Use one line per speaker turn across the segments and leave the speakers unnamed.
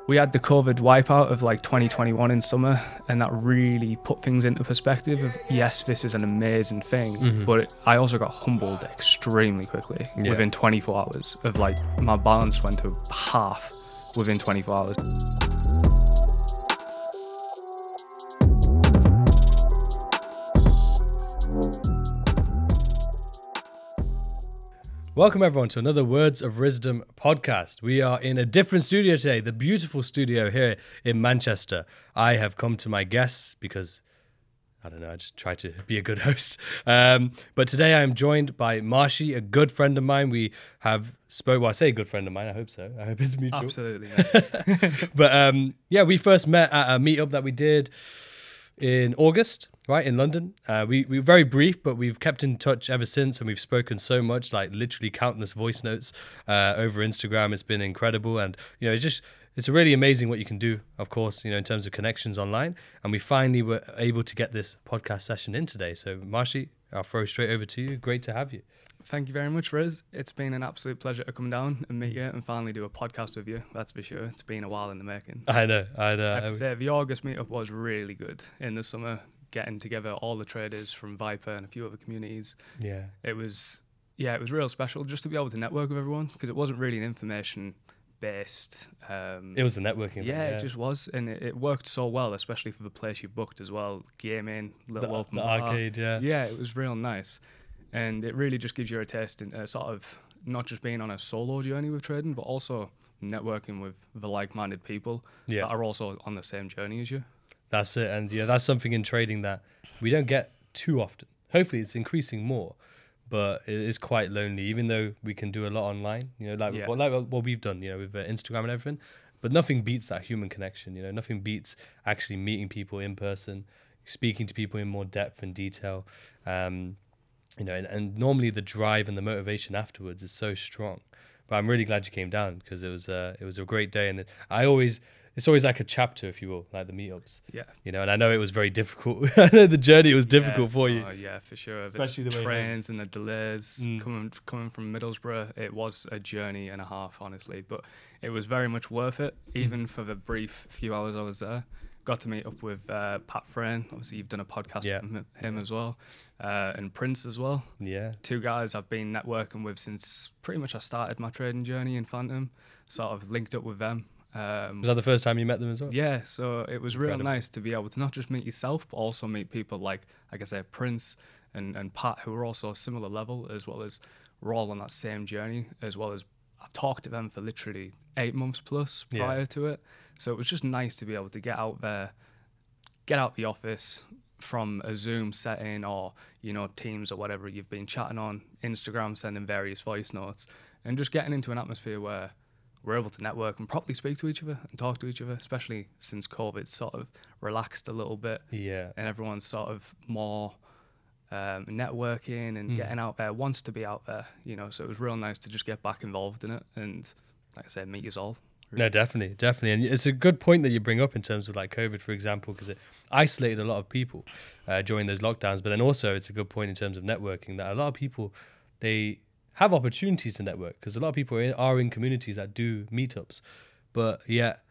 We had the COVID wipeout of like 2021 in summer, and that really put things into perspective of, yes, this is an amazing thing, but I also got humbled extremely quickly within 24 hours of like, my balance went to half within 24 hours.
Welcome everyone to another Words of Rizdom podcast. We are in a different studio today, the beautiful studio here in Manchester. I have come to my guests because, I don't know, I just try to be a good host. But today I am joined by Marshy, a good friend of mine. We have I say good friend of mine, I hope so. I hope it's mutual.
Absolutely.
But yeah, we first met at a meetup that we did in August. Right, in London. We were very brief, but we've kept in touch ever since, and we've spoken so much, like literally countless voice notes over Instagram. It's been incredible, and you know, it's really amazing what you can do, of course, you know, in terms of connections online. And we finally were able to get this podcast session in today. So Marshy, I'll throw straight over to you. Great to have you.
Thank you very much, Riz. It's been an absolute pleasure to come down and meet you and finally do a podcast with you. That's for sure. It's been a while in the making.
I know.
I have to say, the August meetup was really good in the summer, getting together all the traders from Viper and a few other communities.
Yeah.
It was real special just to be able to network with everyone, because it wasn't really an information based.
It was a networking event.
Yeah, it just was, and it worked so well, especially for the place you booked as well. Gaming, little open bar.
Arcade, yeah.
Yeah, it was real nice. And it really just gives you a taste in sort of not just being on a solo journey with trading, but also networking with the like-minded people that are also on the same journey as you.
That's it. And yeah, that's something in trading that we don't get too often. Hopefully it's increasing more, but it is quite lonely, even though we can do a lot online, you know, like what we've done, you know, with Instagram and everything. But nothing beats that human connection, you know, nothing beats actually meeting people in person, speaking to people in more depth and detail. You know, and normally the drive and the motivation afterwards is so strong. But I'm really glad you came down, because it was a great day, and it's always like a chapter, if you will, like the meetups.
Yeah.
You know, and I know it was very difficult. I know the journey was difficult for you.
Oh, yeah, for sure.
Especially the
trains and the delays coming from Middlesbrough. It was a journey and a half, honestly, but it was very much worth it, even for the brief few hours I was there. Got to meet up with Pat Frayne. Obviously, you've done a podcast with him as well, and Prince as well.
Yeah.
Two guys I've been networking with since pretty much I started my trading journey in Phantom. Sort of linked up with them.
Was that the first time you met them as well?
Yeah, so it was real nice to be able to not just meet yourself, but also meet people like I said, Prince and Pat, who are also a similar level, as well as we're all on that same journey, as well as I've talked to them for literally 8 months plus prior to it. So it was just nice to be able to get out there, get out the office from a Zoom setting or, you know, Teams or whatever you've been chatting on, Instagram, sending various voice notes, and just getting into an atmosphere where we're able to network and properly speak to each other and talk to each other, especially since COVID's sort of relaxed a little bit. Yeah. And everyone's sort of more networking and getting out there, wants to be out there, you know, so it was real nice to just get back involved in it and, like I said, meet us all. Really.
No, definitely. And it's a good point that you bring up in terms of like COVID, for example, because it isolated a lot of people during those lockdowns. But then also it's a good point in terms of networking, that a lot of people, they have opportunities to network, because a lot of people are in communities that do meetups, but yet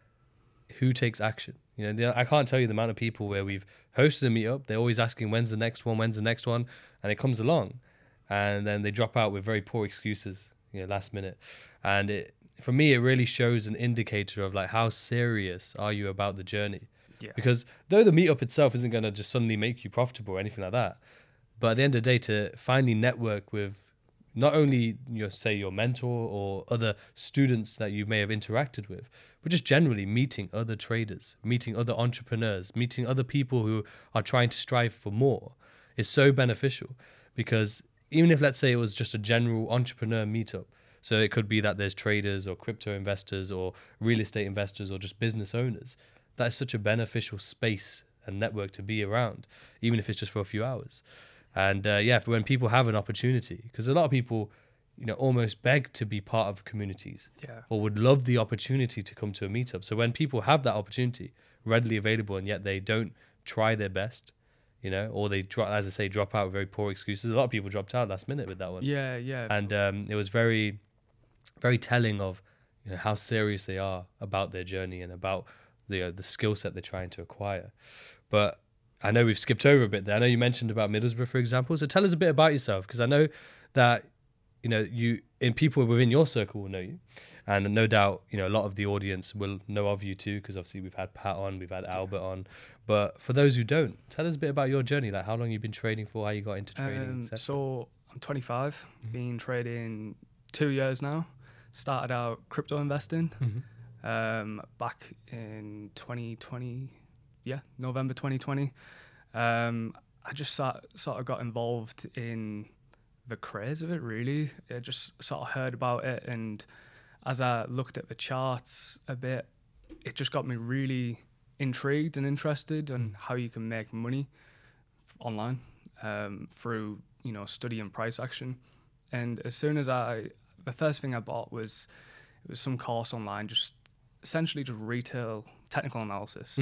who takes action? You know, I can't tell you the amount of people where we've hosted a meetup, they're always asking when's the next one, and it comes along and then they drop out with very poor excuses, you know, last minute. And for me, it really shows an indicator of like how serious are you about the journey. Yeah. Because though the meetup itself isn't going to just suddenly make you profitable or anything like that, but at the end of the day, to finally network with not only your mentor or other students that you may have interacted with, but just generally meeting other traders, meeting other entrepreneurs, meeting other people who are trying to strive for more is so beneficial. Because even if, let's say, it was just a general entrepreneur meetup, so it could be that there's traders or crypto investors or real estate investors or just business owners, that is such a beneficial space and network to be around, even if it's just for a few hours. And when people have an opportunity, because a lot of people, you know, almost beg to be part of communities or would love the opportunity to come to a meetup. So when people have that opportunity readily available and yet they don't try their best, you know, or they, as I say, drop out with very poor excuses. A lot of people dropped out last minute with that one.
Yeah.
And it was very, very telling of, how serious they are about their journey and about the skill set they're trying to acquire. But I know we've skipped over a bit there. I know you mentioned about Middlesbrough, for example. So tell us a bit about yourself, because I know that people within your circle will know you, and no doubt a lot of the audience will know of you too, because obviously we've had Pat on, we've had Albert on. But for those who don't, tell us a bit about your journey, like how long you've been trading for, how you got into trading, etc.
So I'm 25, been trading 2 years now. Started out crypto investing back in 2020, November 2020. I just sort of got involved in the craze of it, really. I just sort of heard about it, and as I looked at the charts a bit, it just got me really intrigued and interested in how you can make money online through studying price action. And as soon as the first thing I bought was some course online, just essentially just retail technical analysis,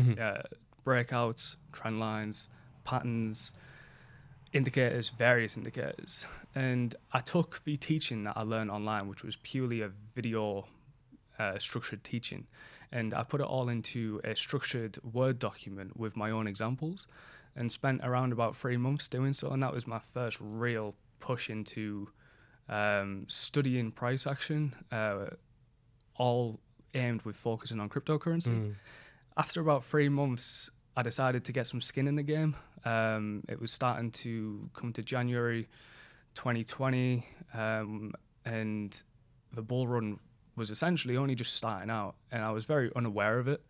breakouts, trend lines, patterns, indicators, various indicators. And I took the teaching that I learned online, which was purely a video structured teaching, and I put it all into a structured Word document with my own examples, and spent around about 3 months doing so. And that was my first real push into studying price action, all aimed with focusing on cryptocurrency. After about 3 months, I decided to get some skin in the game. It was starting to come to January 2020, and the bull run was essentially only just starting out, and I was very unaware of it.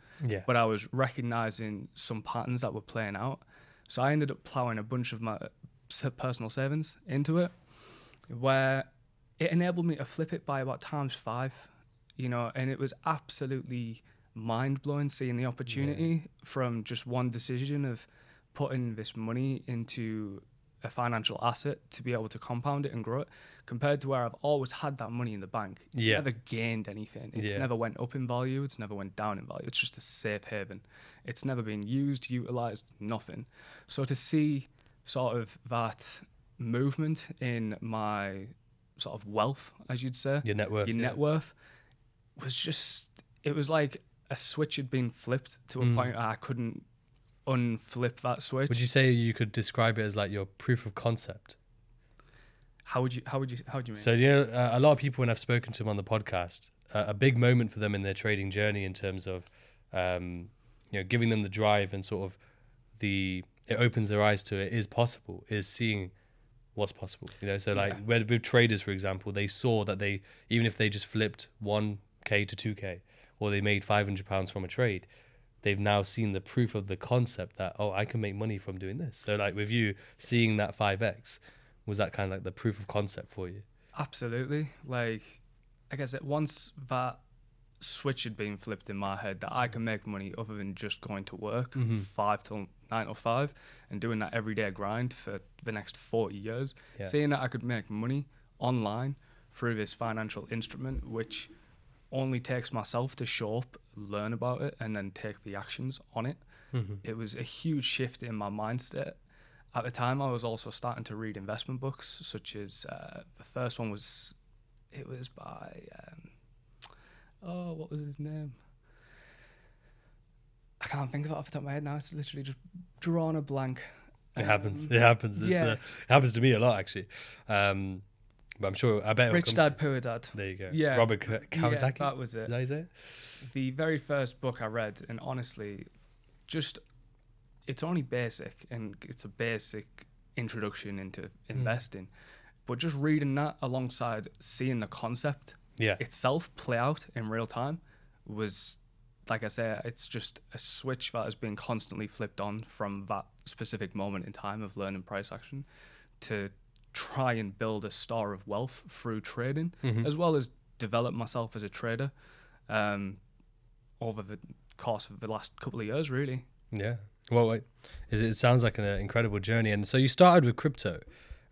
But I was recognizing some patterns that were playing out. So I ended up plowing a bunch of my personal savings into it, where it enabled me to flip it by about ×5, and it was absolutely mind-blowing seeing the opportunity from just one decision of putting this money into a financial asset to be able to compound it and grow it, compared to where I've always had that money in the bank. It's never gained anything. It's never went up in value. It's never went down in value. It's just a safe haven. It's never been used, utilized, nothing. So to see sort of that movement in my sort of wealth, as you'd say,
your net worth
was just, it was like a switch had been flipped to a point where I couldn't unflip that switch.
Would you say you could describe it as like your proof of concept?
How would you mean?
So a lot of people, when I've spoken to them on the podcast, a big moment for them in their trading journey in terms of giving them the drive and sort of it opens their eyes to it is possible, is seeing what's possible. So like with traders, for example, they saw that even if they just flipped 1K to 2K, or they made £500 from a trade, they've now seen the proof of the concept that, I can make money from doing this. So like with you seeing that 5x, was that kind of like the proof of concept for you?
Absolutely. Like I said, once that switch had been flipped in my head that I can make money other than just going to work 5 till 9 or 5 and doing that everyday grind for the next 40 years, seeing that I could make money online through this financial instrument, which only takes myself to show up, learn about it, and then take the actions on it. It was a huge shift in my mindset. At the time, I was also starting to read investment books, such as the first one was by what was his name? I can't think of it off the top of my head now. It's literally just drawn a blank.
It happens. It happens. It happens to me a lot, actually. But I'm sure, I bet
Rich Dad, Poor Dad.
There you go.
Yeah.
Robert Kiyosaki.
Yeah, that was it.
Is that his name?
The very first book I read, and honestly, it's only basic, and it's a basic introduction into investing. But just reading that alongside seeing the concept itself play out in real time was, like I say, it's just a switch that has been constantly flipped on from that specific moment in time of learning price action to try and build a store of wealth through trading, as well as develop myself as a trader over the course of the last couple of years, really.
Yeah. Well, it sounds like an incredible journey. And so you started with crypto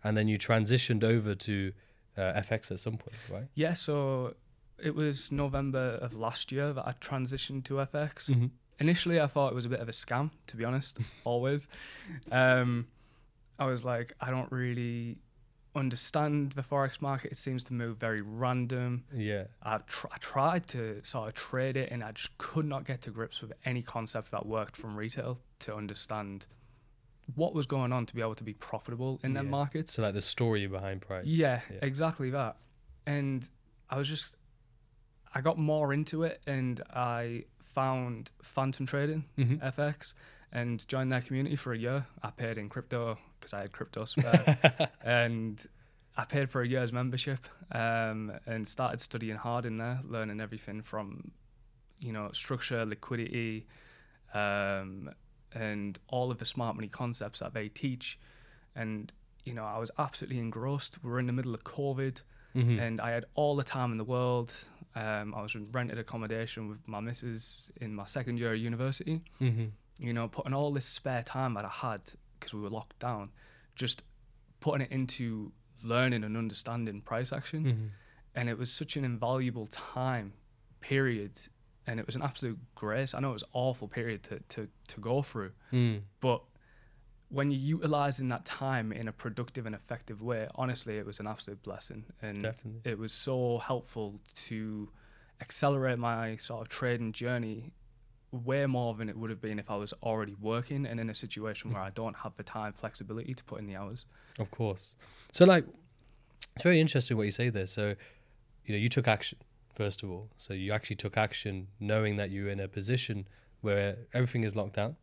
and then you transitioned over to FX at some point, right?
Yeah. So it was November of last year that I transitioned to FX. Initially, I thought it was a bit of a scam, to be honest, always. I was like, I don't really understand the Forex market. It seems to move very random.
Yeah.
I tried to sort of trade it, and I just could not get to grips with any concept that worked from retail to understand what was going on to be able to be profitable in them markets.
So like the story behind price.
Yeah, exactly that. And I got more into it, and I found Phantom Trading, FX, and joined their community for a year. I paid in crypto because I had crypto spare, and I paid for a year's membership, and started studying hard in there, learning everything from, structure, liquidity, and all of the smart money concepts that they teach. And, I was absolutely engrossed. We were in the middle of COVID, and I had all the time in the world. I was in rented accommodation with my missus in my second year of university, putting all this spare time that I had because we were locked down, just putting it into learning and understanding price action. And it was such an invaluable time period, and it was an absolute grace. I know it was an awful period to go through, but when you're utilizing that time in a productive and effective way, honestly, it was an absolute blessing. And it was so helpful to accelerate my sort of trading journey way more than it would have been if I was already working and in a situation where I don't have the time flexibility to put in the hours.
Of course. So like, it's very interesting what you say there. So, you took action, first of all. So you actually took action knowing that you're in a position where everything is locked down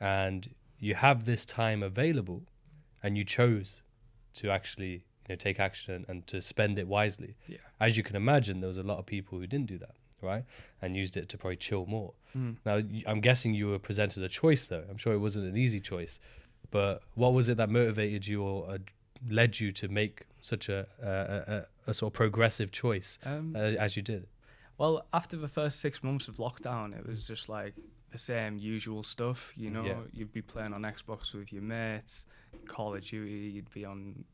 and you have this time available, and you chose to actually take action and to spend it wisely.
Yeah.
As you can imagine, there was a lot of people who didn't do that, right? And used it to probably chill more. Now, I'm guessing you were presented a choice, though. I'm sure it wasn't an easy choice. But what was it that motivated you or led you to make such a sort of progressive choice as you did?
Well, after the first 6 months of lockdown, it was just like the same usual stuff. You'd be playing on Xbox with your mates, Call of Duty, you'd be on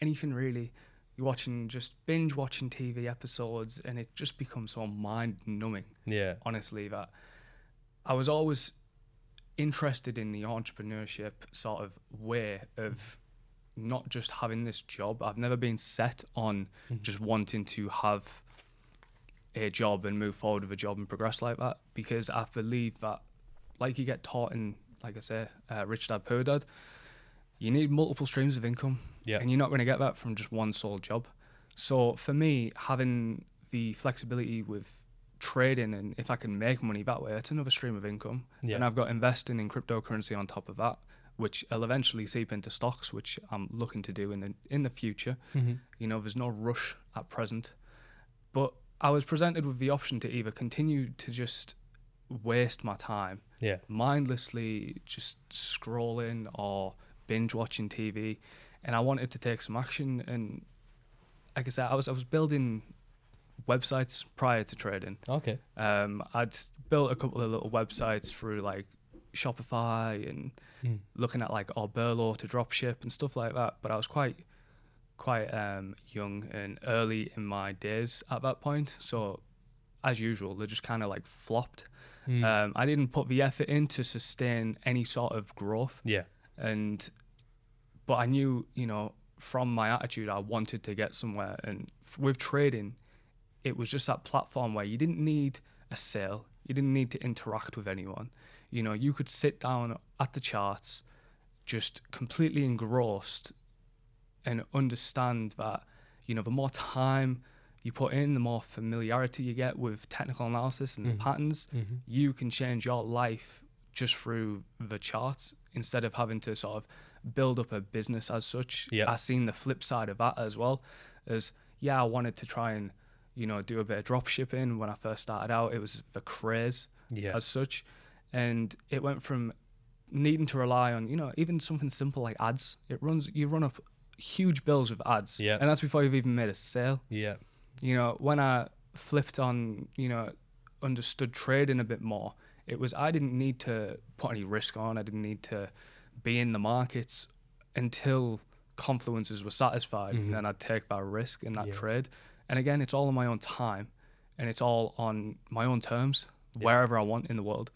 anything really. You're binge watching TV episodes, and it just becomes so mind numbing. Yeah. Honestly, that I was always interested in the entrepreneurship sort of way of not just having this job. I've never been set on just wanting to have a job and move forward with a job and progress like that, because I believe that, like you get taught in, like I say, Rich Dad Poor Dad, you need multiple streams of income, and you're not going to get that from just one sole job. So for me, having the flexibility with trading, and if I can make money that way, it's another stream of income. And I've got investing in cryptocurrency on top of that, which will eventually seep into stocks, which I'm looking to do in the future. There's no rush at present, but I was presented with the option to either continue to just waste my time, mindlessly just scrolling or binge watching TV, and I wanted to take some action. And like I said, I was building websites prior to trading.
Okay.
I'd built a couple of little websites through like Shopify and looking at like Oberlo to drop ship and stuff like that. But I was quite young and early in my days at that point, so as usual they just kind of like flopped. I didn't put the effort in to sustain any sort of growth, but I knew, from my attitude, I wanted to get somewhere. And with trading, it was just that platform where you didn't need a sale, you didn't need to interact with anyone. You could sit down at the charts just completely engrossed and understand that, the more time you put in, the more familiarity you get with technical analysis and the patterns, you can change your life just through the charts instead of having to sort of build up a business as such. I've seen the flip side of that as well. I wanted to try and, do a bit of drop shipping when I first started out. It was the craze as such. And it went from needing to rely on, even something simple like ads. You run up huge bills with ads, and that's before you've even made a sale. When I flipped on, understood trading a bit more, it was I didn't need to put any risk on. I didn't need to be in the markets until confluences were satisfied, and then I'd take that risk in that trade. And again, it's all on my own time, and it's all on my own terms, wherever I want in the world.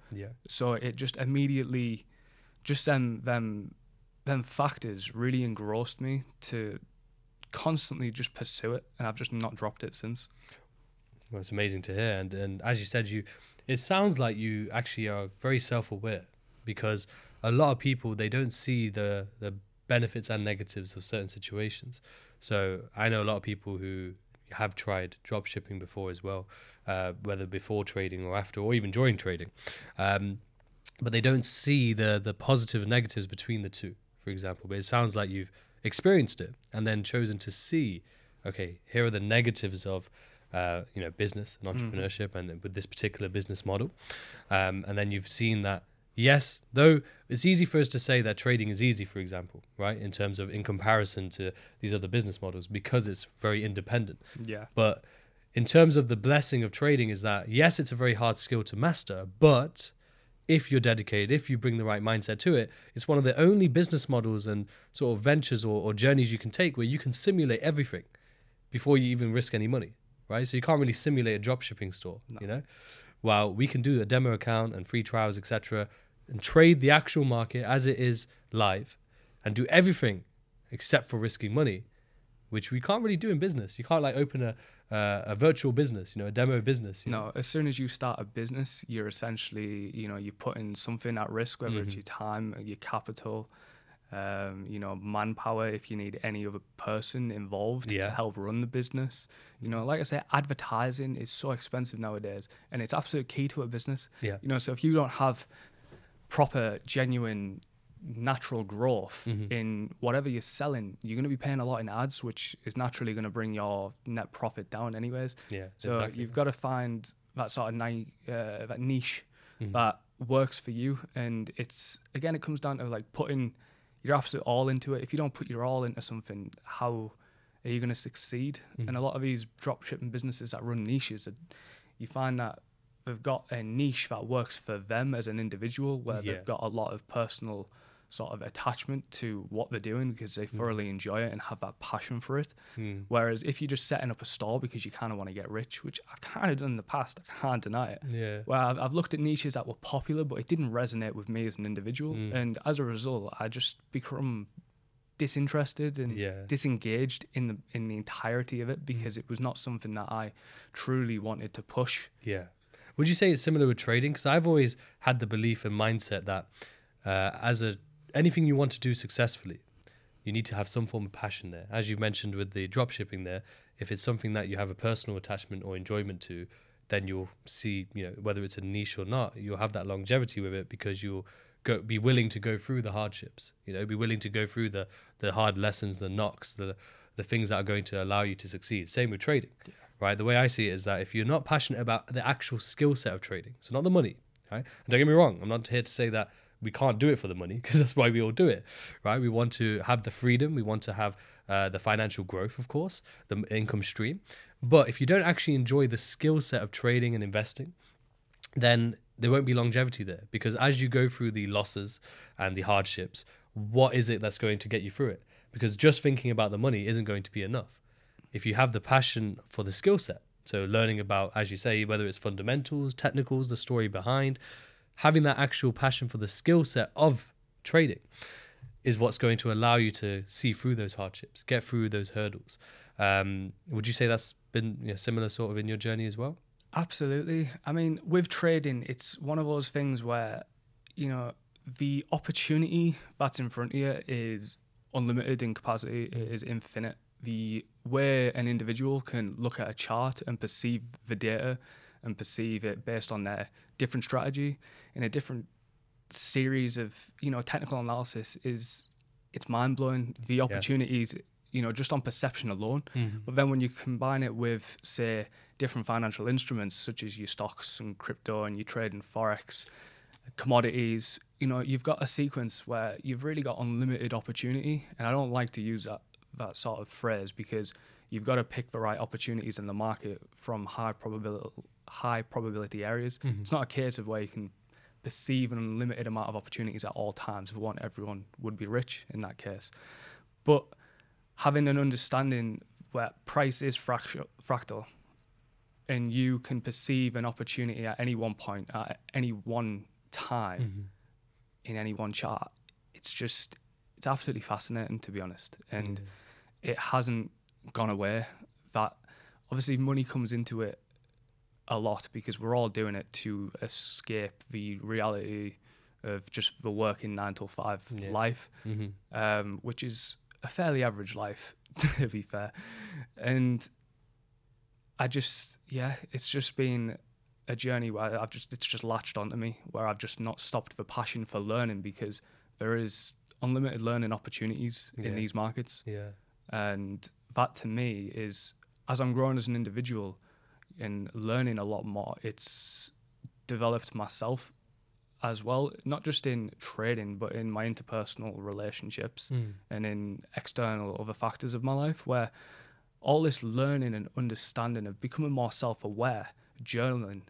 So it just immediately, just them factors really engrossed me to constantly just pursue it, and I've just not dropped it since.
Well, it's amazing to hear. And as you said, it sounds like you actually are very self-aware, because a lot of people, they don't see the benefits and negatives of certain situations. So I know a lot of people who have tried drop shipping before as well, whether before trading or after, or even during trading. But they don't see the positive and negatives between the two, for example. But it sounds like you've experienced it and then chosen to see, okay, here are the negatives of business and entrepreneurship, and with this particular business model. And then you've seen that, yes, though it's easy for us to say that trading is easy, for example, right, in comparison to these other business models, because it's very independent.
Yeah.
But in terms of the blessing of trading is that, yes, it's a very hard skill to master, but if you're dedicated, if you bring the right mindset to it, it's one of the only business models and sort of ventures or journeys you can take where you can simulate everything before you even risk any money, right? So you can't really simulate a dropshipping store, While we can do a demo account and free trials, etc., and trade the actual market as it is live and do everything except for risking money, which we can't really do in business. You can't like open a virtual business, a demo business.
No, as soon as you start a business, you're essentially, you're putting something at risk, whether it's your time, your capital, manpower, if you need any other person involved to help run the business. Like I say, advertising is so expensive nowadays, and it's absolute key to a business.
Yeah.
So if you don't have proper, genuine, natural growth in whatever you're selling, you're going to be paying a lot in ads, which is naturally going to bring your net profit down anyways.
Yeah.
So
exactly.
you've got to find that sort of that niche that works for you. And it comes down to like putting your absolute all into it. If you don't put your all into something, how are you going to succeed? And a lot of these drop shipping businesses that run niches, you find that they've got a niche that works for them as an individual, where they've got a lot of personal sort of attachment to what they're doing because they thoroughly enjoy it and have that passion for it. Whereas if you're just setting up a store because you kind of want to get rich, which I've kind of done in the past, I can't deny it.
Yeah.
Well, I've looked at niches that were popular, but it didn't resonate with me as an individual. And as a result, I just become disinterested and disengaged in the entirety of it because it was not something that I truly wanted to push.
Yeah. Would you say it's similar with trading? Because I've always had the belief and mindset that anything you want to do successfully, you need to have some form of passion there. As you mentioned with the drop shipping there, if it's something that you have a personal attachment or enjoyment to, then you'll see, whether it's a niche or not, you'll have that longevity with it because you'll be willing to go through the hardships, be willing to go through the hard lessons, the knocks, the things that are going to allow you to succeed. Same with trading. Yeah. Right, the way I see it is that if you're not passionate about the actual skill set of trading, so not the money, right? And don't get me wrong, I'm not here to say that we can't do it for the money, because that's why we all do it, right? We want to have the freedom, we want to have the financial growth, of course, the income stream. But if you don't actually enjoy the skill set of trading and investing, then there won't be longevity there, because as you go through the losses and the hardships, what is it that's going to get you through it? Because just thinking about the money isn't going to be enough. If you have the passion for the skill set, so learning about, as you say, whether it's fundamentals, technicals, the story behind, having that actual passion for the skill set of trading is what's going to allow you to see through those hardships, get through those hurdles. Would you say that's been similar sort of in your journey as well?
Absolutely. I mean, with trading, it's one of those things where, the opportunity that's in front of you is unlimited in capacity, it is infinite. The way an individual can look at a chart and perceive the data and perceive it based on their different strategy in a different series of, technical analysis it's mind-blowing. The opportunities, just on perception alone. But then when you combine it with, say, different financial instruments such as your stocks and crypto and your trade in Forex, commodities, you've got a sequence where you've really got unlimited opportunity. And I don't like to use that sort of phrase because you've got to pick the right opportunities in the market from high probability areas. It's not a case of where you can perceive an unlimited amount of opportunities at all times. If we want, everyone would be rich in that case. But having an understanding where price is fractal and you can perceive an opportunity at any one point, at any one time, in any one chart, it's absolutely fascinating, to be honest. And it hasn't gone away. That obviously money comes into it a lot because we're all doing it to escape the reality of just the working 9 to 5 life, which is a fairly average life, to be fair. And I just, it's just been a journey where it's just latched onto me, where I've just not stopped the passion for learning, because there is unlimited learning opportunities in these markets. Yeah. And that to me is, as I'm growing as an individual and learning a lot more, it's developed myself as well, not just in trading, but in my interpersonal relationships and in external other factors of my life, where all this learning and understanding of becoming more self-aware, journaling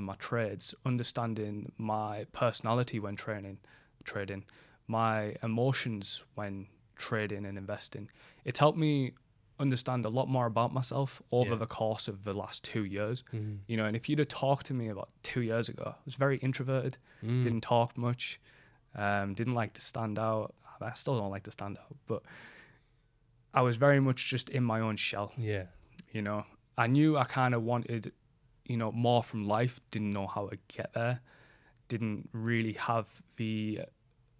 my trades, understanding my personality when trading, my emotions when trading and investing. It's helped me understand a lot more about myself over the course of the last 2 years. You know, and if you'd have talked to me about 2 years ago, I was very introverted, didn't talk much, didn't like to stand out. I still don't like to stand out, but I was very much just in my own shell. Yeah. You know, I knew I kind of wanted, you know, more from life, didn't know how to get there, didn't really have the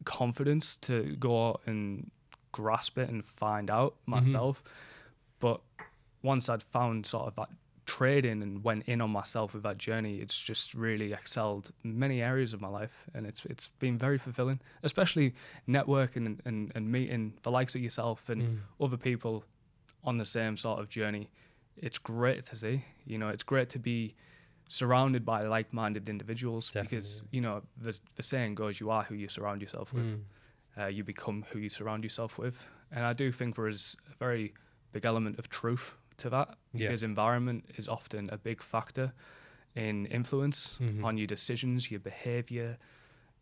confidence to go out and grasp it and find out myself. But once I'd found sort of that trading and went in on myself with that journey, it's just really excelled many areas of my life, and it's been very fulfilling, especially networking and meeting the likes of yourself and other people on the same sort of journey. It's great to see, you know, it's great to be surrounded by like-minded individuals. Definitely. Because, you know, the saying goes, you are who you surround yourself with. You become who you surround yourself with. And I do think there is a very big element of truth to that, because environment is often a big factor in influence on your decisions, your behavior,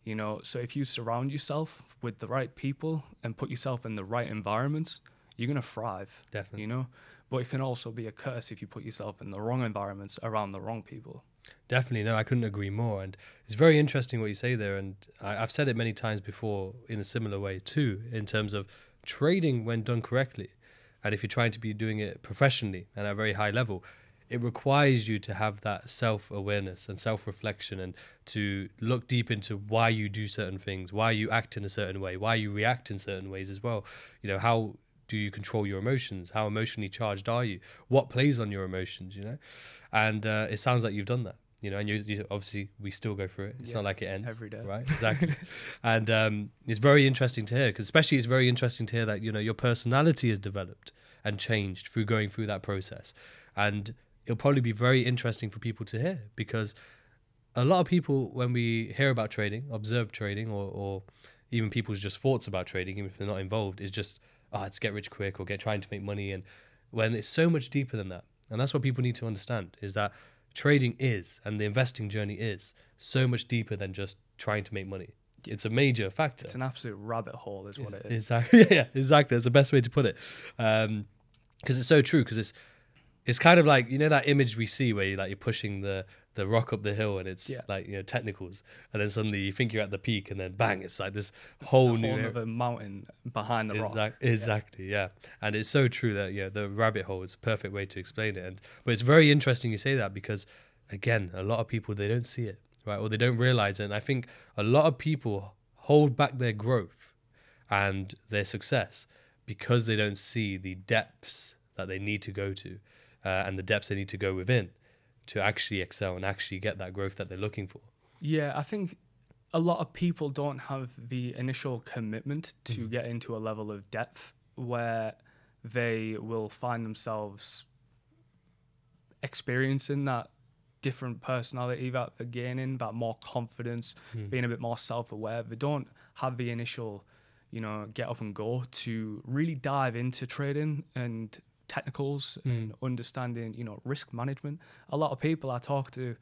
you know. So if you surround yourself with the right people and put yourself in the right environments, you're going to thrive. Definitely. You know, but it can also be a curse if you put yourself in the wrong environments around the wrong people.
Definitely. No, I couldn't agree more. And it's very interesting what you say there. And I've said it many times before in a similar way too, in terms of trading when done correctly. And if you're trying to be doing it professionally and at a very high level, it requires you to have that self-awareness and self-reflection, and to look deep into why you do certain things, why you act in a certain way, why you react in certain ways as well. You know, how do you control your emotions? How emotionally charged are you? What plays on your emotions, you know? And it sounds like you've done that, you know, and you obviously, we still go through it. It's not like it ends.
Every day.
Right, exactly. And it's very interesting to hear, because especially it's very interesting to hear that, you know, your personality has developed and changed through going through that process. And it'll probably be very interesting for people to hear, because a lot of people, when we hear about trading, observe trading, or even people's just thoughts about trading, even if they're not involved, is just, it's get rich quick or trying to make money. And when it's so much deeper than that. And that's what people need to understand, is that trading is, and the investing journey is, so much deeper than just trying to make money. It's a major factor.
It's an absolute rabbit hole is what it is.
Exactly. Yeah, exactly. That's the best way to put it. Because it's so true, because it's kind of like, you know, that image we see where you're pushing the rock up the hill, and it's like, you know, technicals, and then suddenly you think you're at the peak, and then bang, it's like this whole new
of a mountain behind the rock.
Exactly, yeah. And it's so true that, yeah, the rabbit hole is a perfect way to explain it. But it's very interesting you say that, because again, a lot of people, they don't see it, right, or they don't realize it. And I think a lot of people hold back their growth and their success because they don't see the depths that they need to go to, and the depths they need to go within to actually excel and actually get that growth that they're looking for.
Yeah, I think a lot of people don't have the initial commitment to get into a level of depth where they will find themselves experiencing that different personality that they're gaining, that more confidence, being a bit more self-aware. They don't have the initial, you know, get up and go to really dive into trading and technicals and understanding, you know, risk management. A lot of people I talk to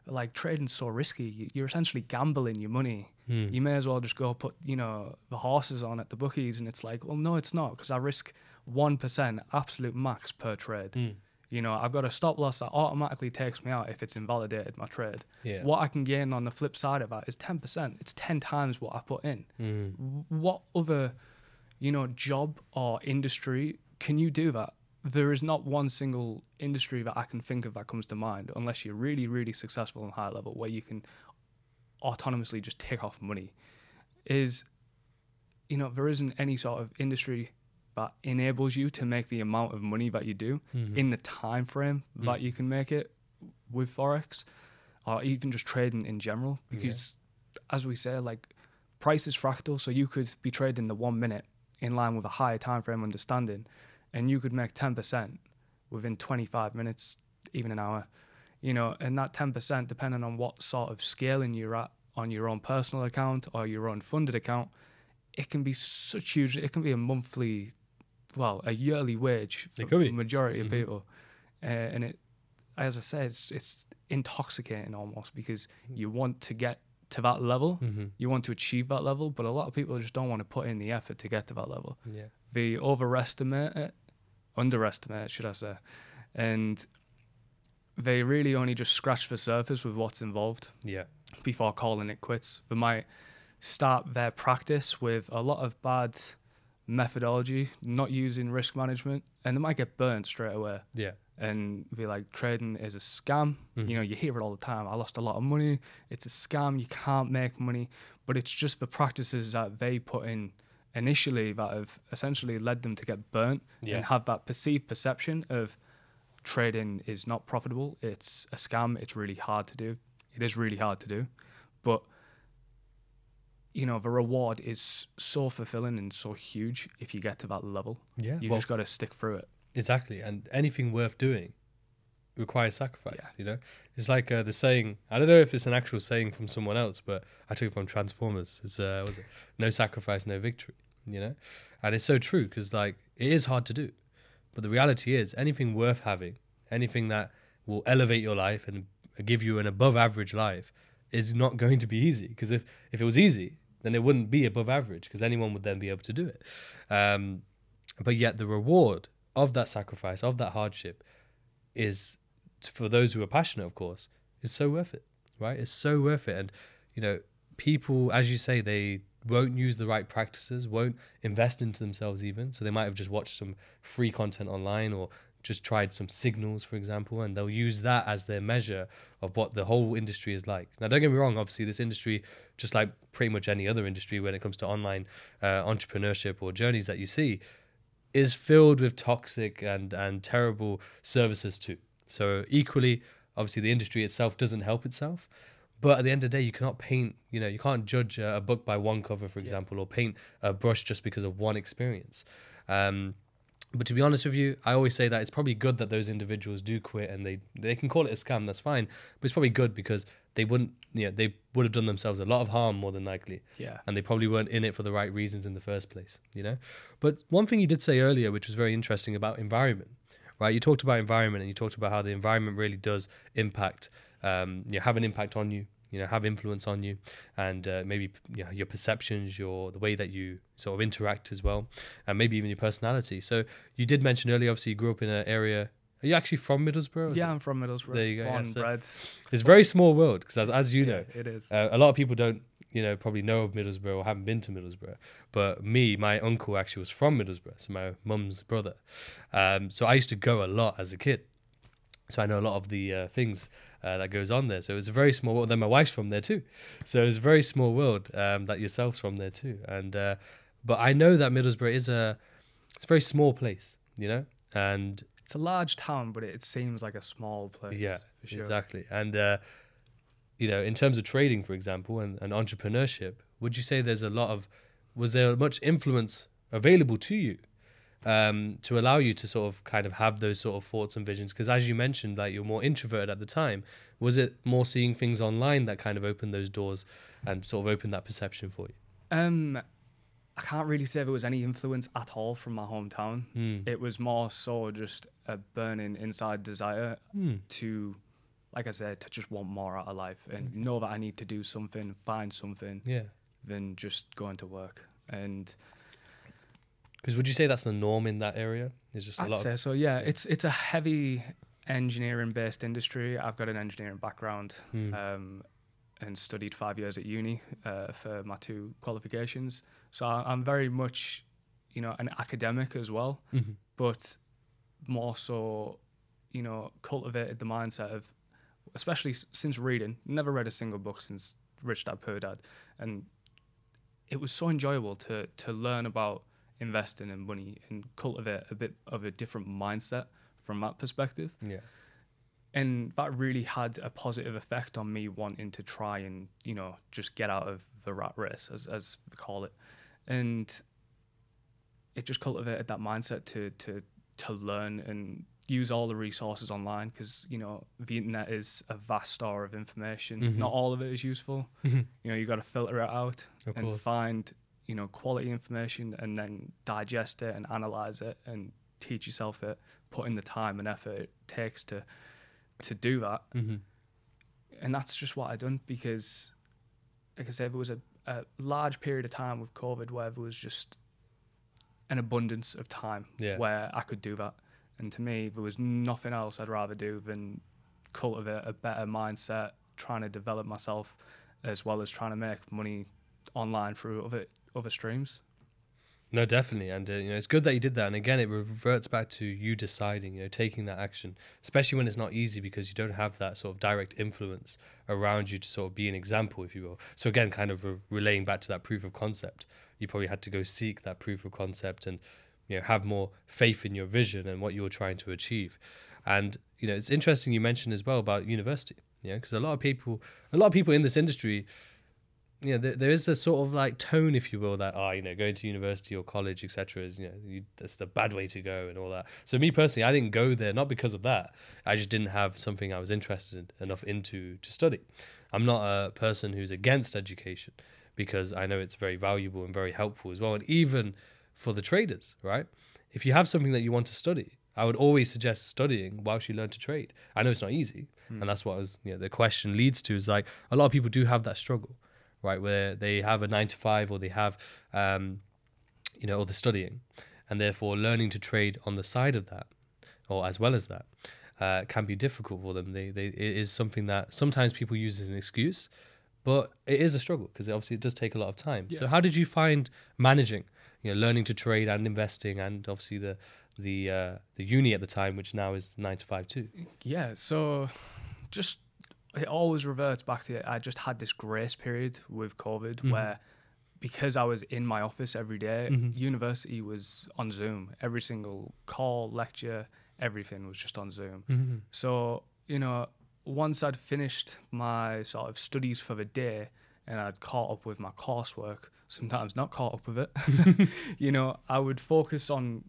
are like, trading's so risky. You're essentially gambling your money. You may as well just go put, you know, the horses on at the bookies. And it's like, well, no, it's not, because I risk 1% absolute max per trade. You know, I've got a stop loss that automatically takes me out if it's invalidated my trade. Yeah. What I can gain on the flip side of that is 10%. It's 10 times what I put in. What other, you know, job or industry can you do that? there is not one single industry that I can think of that comes to mind, unless you're really, really successful on high level, where you can autonomously just take off money. There isn't any sort of industry that enables you to make the amount of money that you do in the time frame that you can make it with Forex, or even just trading in general. Because as we say, like, price is fractal, so you could be trading the 1 minute in line with a higher time frame understanding, and you could make 10% within 25 minutes, even an hour, and that 10%, depending on what sort of scaling you're at on your own personal account or your own funded account, it can be such huge. It can be a yearly wage for the majority of people. And it, as I said, it's intoxicating almost, because you want to get to that level, you want to achieve that level, but a lot of people just don't want to put in the effort to get to that level. They underestimate it, should I say, and they really only just scratch the surface with what's involved before calling it quits. They might start their practice with a lot of bad methodology, not using risk management, and they might get burnt straight away. And be like, trading is a scam. You hear it all the time. I lost a lot of money. It's a scam. You can't make money. But it's just the practices that they put in initially that have essentially led them to get burnt and have that perceived perception of trading is not profitable. It's a scam. It's really hard to do. It is really hard to do. But, the reward is so fulfilling and so huge if you get to that level. You just got to stick through it.
Exactly. And anything worth doing requires sacrifice, It's like the saying, I don't know if it's an actual saying from someone else, but I took it from Transformers. It's, no sacrifice, no victory, And it's so true, because, like, it is hard to do. But the reality is, anything worth having, anything that will elevate your life and give you an above average life is not going to be easy. Because if it was easy, then it wouldn't be above average, because anyone would then be able to do it. But yet the reward of that sacrifice, of that hardship, is, for those who are passionate, of course, is so worth it, right? It's so worth it. And, people, as you say, they won't use the right practices, won't invest into themselves even. So they might have just watched some free content online or just tried some signals, for example, and they'll use that as their measure of what the whole industry is like. Now, don't get me wrong, obviously this industry, just like pretty much any other industry when it comes to online entrepreneurship or journeys that you see, is filled with toxic and terrible services too. So equally, obviously the industry itself doesn't help itself. But at the end of the day, you cannot paint, you can't judge a book by one cover, for example, or paint a brush just because of one experience. But to be honest with you, I always say that it's probably good that those individuals do quit, and they can call it a scam, that's fine. But it's probably good, because they wouldn't, they would have done themselves a lot of harm, more than likely. And they probably weren't in it for the right reasons in the first place, But one thing you did say earlier, which was very interesting, about environment, right? You talked about environment, and you talked about how the environment really does impact, have an impact on you, have influence on you, and maybe your perceptions, the way that you sort of interact as well, and maybe even your personality. So you did mention earlier, obviously you grew up in an area. Are you actually from Middlesbrough?
I'm from Middlesbrough. There you go. Born and bred.
It's a very small world, because as you know,
it is.
A lot of people don't, probably know of Middlesbrough or haven't been to Middlesbrough. But my uncle actually was from Middlesbrough, so my mum's brother. So I used to go a lot as a kid. So I know a lot of the things that goes on there. So it's a very small world. Then my wife's from there too. So it's a very small world that yourself's from there too. And but I know that Middlesbrough it's a very small place, and
it's a large town, but it seems like a small place.
Yeah,
for sure.
Exactly. And in terms of trading, for example, and entrepreneurship, would you say was there much influence available to you to allow you to sort of kind of have those sort of thoughts and visions? Because as you mentioned, like, you're more introverted at the time. Was it more seeing things online that kind of opened those doors and sort of opened that perception for you?
I can't really say there was any influence at all from my hometown. It was more so just a burning inside desire to, like I said, to just want more out of life and know that I need to do something, find something, than just going to work. And
because would you say that's the norm in that area? Is just
I'd say so. Yeah, it's a heavy engineering-based industry. I've got an engineering background and studied 5 years at uni for my 2 qualifications. So I'm very much, an academic as well. But more so, cultivated the mindset of, especially since reading, never read a single book since Rich Dad Poor Dad, and it was so enjoyable to learn about investing in money and cultivate a bit of a different mindset from that perspective.
Yeah.
And that really had a positive effect on me wanting to try and, just get out of the rat race, as they call it. And it just cultivated that mindset to learn and use all the resources online, because, the internet is a vast store of information.
Mm-hmm.
Not all of it is useful.
Mm-hmm.
You got to filter it out
Of
and
course.
find, quality information, and then digest it and analyze it and teach yourself it, put in the time and effort it takes to do that.
Mm-hmm.
And that's just what I done, because, like I said, there was a large period of time with COVID where there was just an abundance of time where I could do that. And to me, there was nothing else I'd rather do than cultivate a better mindset, trying to develop myself, as well as trying to make money online through other streams.
No, definitely. And, it's good that you did that. And again, it reverts back to you deciding, taking that action, especially when it's not easy, because you don't have that sort of direct influence around you to sort of be an example, if you will. So again, kind of relaying back to that proof of concept, you probably had to go seek that proof of concept and, have more faith in your vision and what you were trying to achieve. And, it's interesting you mentioned as well about university, because a lot of people in this industry, there is a sort of like tone, if you will, that going to university or college, etc., is that's the bad way to go and all that. So me personally, I didn't go there not because of that. I just didn't have something I was interested enough into to study. I'm not a person who's against education, because I know it's very valuable and very helpful as well, and even for the traders, right? If you have something that you want to study, I would always suggest studying whilst you learn to trade. I know it's not easy, and that's what the question leads to, is like a lot of people do have that struggle, right, where they have a 9 to 5, or they have, or the studying, and therefore learning to trade on the side of that, or as well as that, can be difficult for them. It is something that sometimes people use as an excuse, but it is a struggle, because obviously it does take a lot of time. Yeah. So how did you find managing, learning to trade and investing, and obviously the uni at the time, which now is 9 to 5 too?
Yeah, so just, it always reverts back to it. I just had this grace period with COVID where, because I was in my office every day, university was on Zoom. Every single call, lecture, everything was just on Zoom. So, once I'd finished my sort of studies for the day and I'd caught up with my coursework, sometimes not caught up with it, I would focus on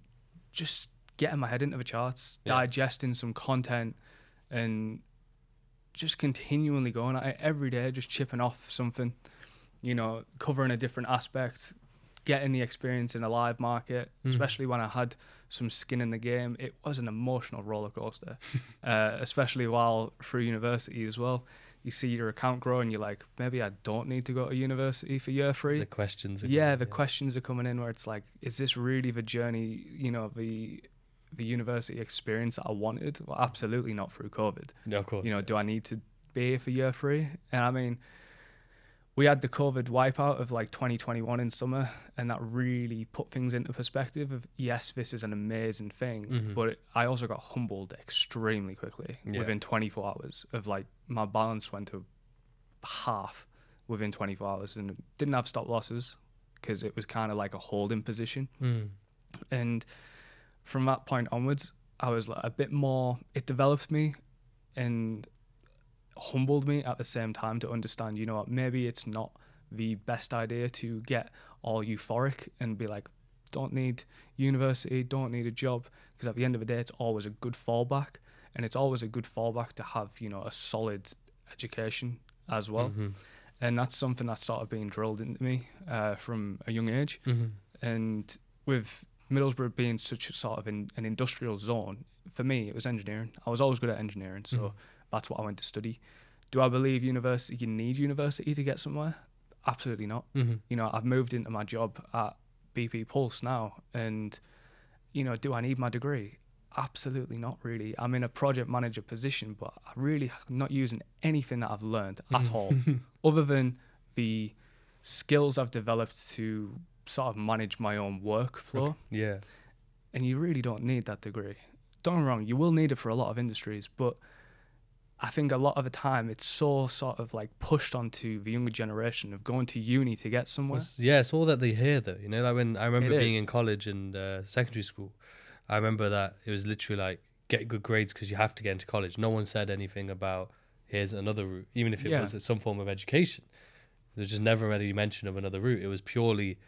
just getting my head into the charts, digesting some content, and just continually going at it every day, just chipping off something, covering a different aspect, getting the experience in a live market, especially when I had some skin in the game. It was an emotional roller coaster, especially while through university as well. You see your account grow and you're like, maybe I don't need to go to university for year 3.
The questions.
Questions are coming in where it's like, is this really the journey, the university experience that I wanted? Well, absolutely not through COVID.
No, of course.
Do I need to be here for year 3? And I mean, we had the COVID wipeout of like 2021 in summer, and that really put things into perspective of, yes, this is an amazing thing, but I also got humbled extremely quickly within 24 hours of like, my balance went to half within 24 hours, and didn't have stop losses because it was kind of like a holding position. And from that point onwards, I was like a bit more, it developed me and humbled me at the same time to understand, maybe it's not the best idea to get all euphoric and be like, don't need university, don't need a job, because at the end of the day, it's always a good fallback, and it's always a good fallback to have, a solid education as well. And that's something that's sort of been drilled into me from a young age. And with Middlesbrough being such a sort of an industrial zone, for me, it was engineering. I was always good at engineering, so that's what I went to study. Do I believe you need university to get somewhere? Absolutely not. I've moved into my job at BP Pulse now, and, do I need my degree? Absolutely not, really. I'm in a project manager position, but I'm really not using anything that I've learned at all, other than the skills I've developed to sort of manage my own workflow.
Yeah.
And you really don't need that degree. don't get me wrong, you will need it for a lot of industries, but I think a lot of the time it's so sort of like pushed onto the younger generation of going to uni to get somewhere.
It's all that they hear though. You know, like when I remember being in
is.
college and secondary school, I remember that it was literally like get good grades because you have to get into college. No one said anything about here's another route, even if it
Yeah.
was some form of education. There was just never any mention of another route. It was purely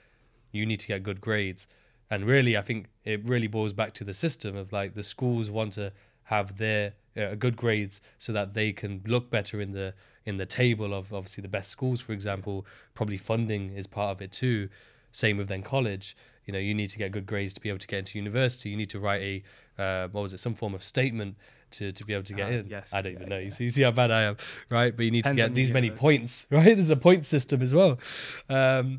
you need to get good grades. And really, I think it really boils back to the system of like the schools want to have their good grades so that they can look better in the table of obviously the best schools, for example. Probably funding is part of it too. Same with then college. You know, you need to get good grades to be able to get into university. You need to write some form of statement to be able to get in.
Yes,
I don't even know. You see how bad I am, right? But you need
Depends
to
on
get
the
these many
university.
points, right? There's a point system as well. But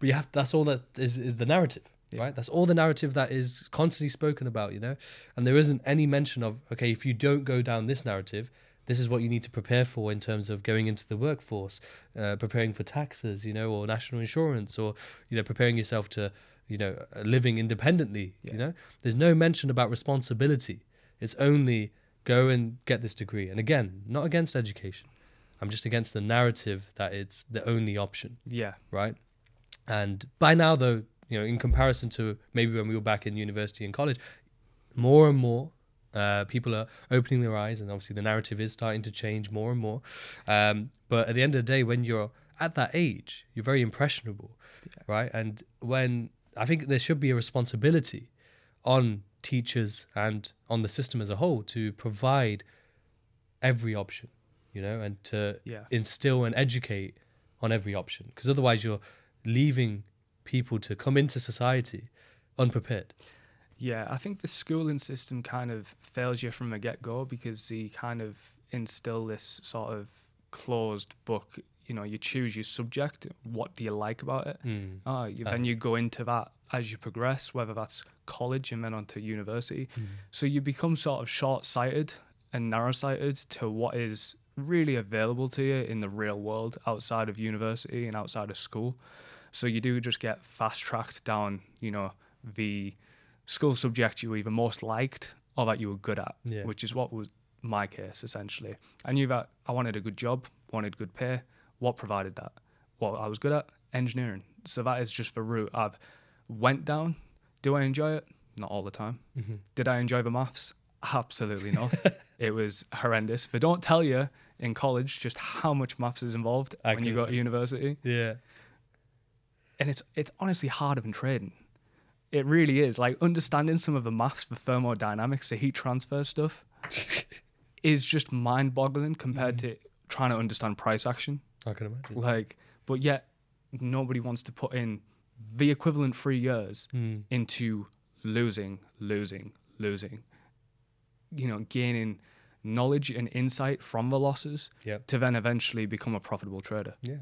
you have, that's all that is the narrative.
Yeah.
Right, that's all the narrative that is constantly spoken about, you know, and there isn't any mention of, okay, if you don't go down this narrative, this is what you need to prepare for in terms of going into the workforce, preparing for taxes, you know, or national insurance, or, you know, preparing yourself to, you know, living independently.
Yeah.
You know, there's no mention about responsibility. It's only go and get this degree. And again, not against education. I'm just against the narrative that it's the only option.
Yeah.
Right. And by now, though, you know, in comparison to maybe when we were back in university and college, more and more people are opening their eyes, and obviously the narrative is starting to change more and more. But at the end of the day, when you're at that age, you're very impressionable, right? And when I think there should be a responsibility on teachers and on the system as a whole to provide every option, you know, and to instill and educate on every option, because otherwise you're leaving people to come into society unprepared.
Yeah, I think the schooling system kind of fails you from the get-go because they kind of instill this sort of closed book. You know, you choose your subject. What do you like about it? Then you go into that as you progress, whether that's college and then onto university. So you become sort of short-sighted and narrow-sighted to what is really available to you in the real world outside of university and outside of school. So you do just get fast-tracked down, you know, the school subject you either most liked or that you were good at, which is what was my case, essentially. I knew that I wanted a good job, wanted good pay. What provided that? What I was good at? Engineering. So that is just the route I've went down. Do I enjoy it? Not all the time. Did I enjoy the maths? Absolutely not. It was horrendous. They don't tell you in college just how much maths is involved when you go to university.
Yeah.
And it's honestly harder than trading. It really is. Like understanding some of the maths, the thermodynamics, the heat transfer stuff is just mind-boggling compared to trying to understand price action.
I can imagine.
Like, but yet nobody wants to put in the equivalent 3 years into losing. You know, gaining knowledge and insight from the losses to then eventually become a profitable trader.
Yeah.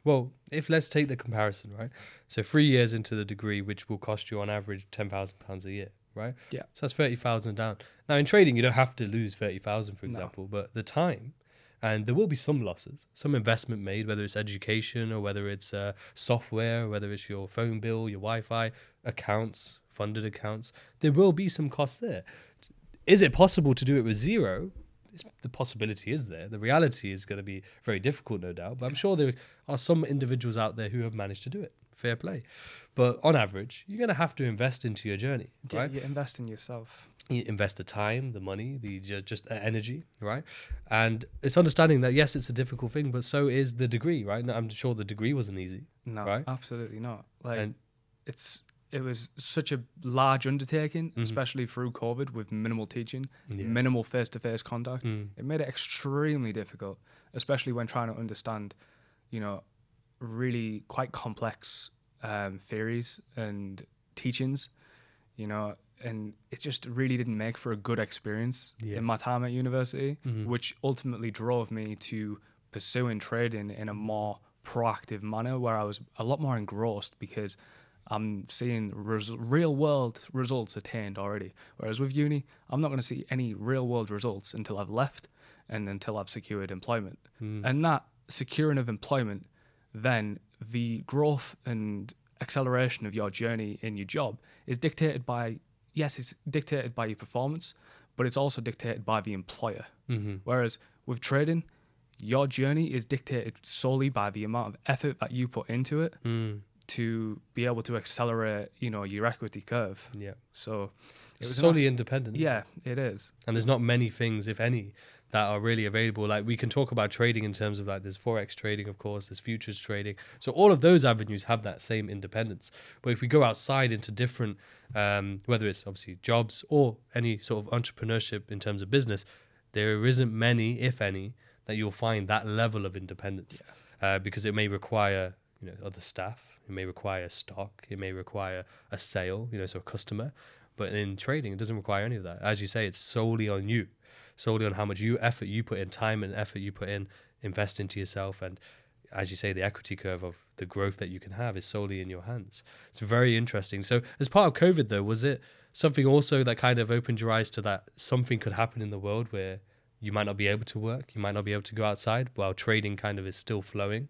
Well, let's take the comparison, right? So 3 years into the degree, which will cost you on average £10,000 a year, right?
Yeah.
So that's 30,000 down. Now in trading, you don't have to lose 30,000, for example, but the time, and there will be some losses, some investment made, whether it's education or whether it's software, whether it's your phone bill, your Wi-Fi, accounts, funded accounts. There will be some costs there. Is it possible to do it with zero? The possibility is there. The reality is going to be very difficult, no doubt. But I'm sure there are some individuals out there who have managed to do it. Fair play. But on average, you're going to have to invest into your journey, right?
You invest in yourself.
You invest the time, the money, the just energy, right? And it's understanding that, yes, it's a difficult thing, but so is the degree, right? I'm sure the degree wasn't easy.
No,
right?
Absolutely not. Like, it was such a large undertaking, especially through COVID with minimal teaching, minimal face-to-face contact. It made it extremely difficult, especially when trying to understand, you know, really quite complex theories and teachings, you know, and it just really didn't make for a good experience in my time at university, which ultimately drove me to pursuing trading in a more proactive manner where I was a lot more engrossed because I'm seeing real world results attained already. Whereas with uni, I'm not going to see any real world results until I've left and until I've secured employment. And that securing of employment, then the growth and acceleration of your journey in your job is dictated by, yes, it's dictated by your performance, but it's also dictated by the employer. Whereas with trading, your journey is dictated solely by the amount of effort that you put into it to be able to accelerate, your equity curve.
Yeah.
So
it's solely independent.
Yeah, it is.
And there's not many things, if any, that are really available. Like we can talk about trading in terms of like there's Forex trading, of course, there's futures trading. So all of those avenues have that same independence. But if we go outside into different, whether it's obviously jobs or any sort of entrepreneurship in terms of business, there isn't many, if any, that you'll find that level of independence, because it may require, other staff, it may require stock, it may require a sale, so a customer. But in trading, it doesn't require any of that. As you say, it's solely on you, solely on how much effort you put in, time and effort you put in, invest into yourself. And as you say, the equity curve of the growth that you can have is solely in your hands. It's very interesting. So as part of COVID, though, was it something also that kind of opened your eyes to that something could happen in the world where you might not be able to work, you might not be able to go outside while trading kind of is still flowing?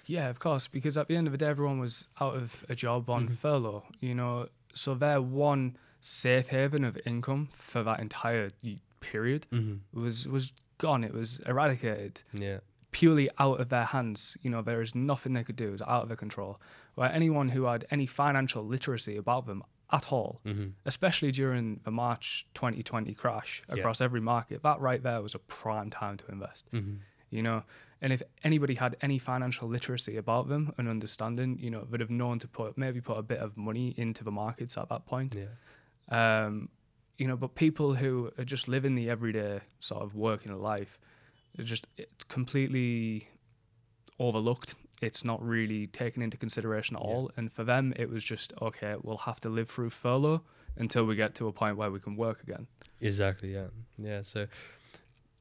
Yeah, of course, because at the end of the day, everyone was out of a job on furlough, so their one safe haven of income for that entire period was gone. It was eradicated.
Yeah.
Purely out of their hands. There is nothing they could do. It was out of their control. Where anyone who had any financial literacy about them at all, especially during the March 2020 crash across every market, that right there was a prime time to invest. And if anybody had any financial literacy about them and understanding, they'd have known to put a bit of money into the markets at that point. But people who are just living the everyday sort of working life, it's completely overlooked. It's not really taken into consideration at all. And for them, it was just, okay, we'll have to live through furlough until we get to a point where we can work again.
Exactly, yeah. Yeah, so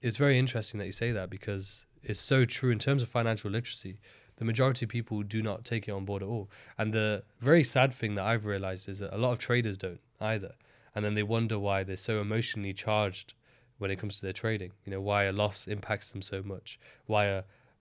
it's very interesting that you say that, because it's so true in terms of financial literacy. The majority of people do not take it on board at all. And the very sad thing that I've realized is that a lot of traders don't either. And then they wonder why they're so emotionally charged when it comes to their trading. Why a loss impacts them so much. Why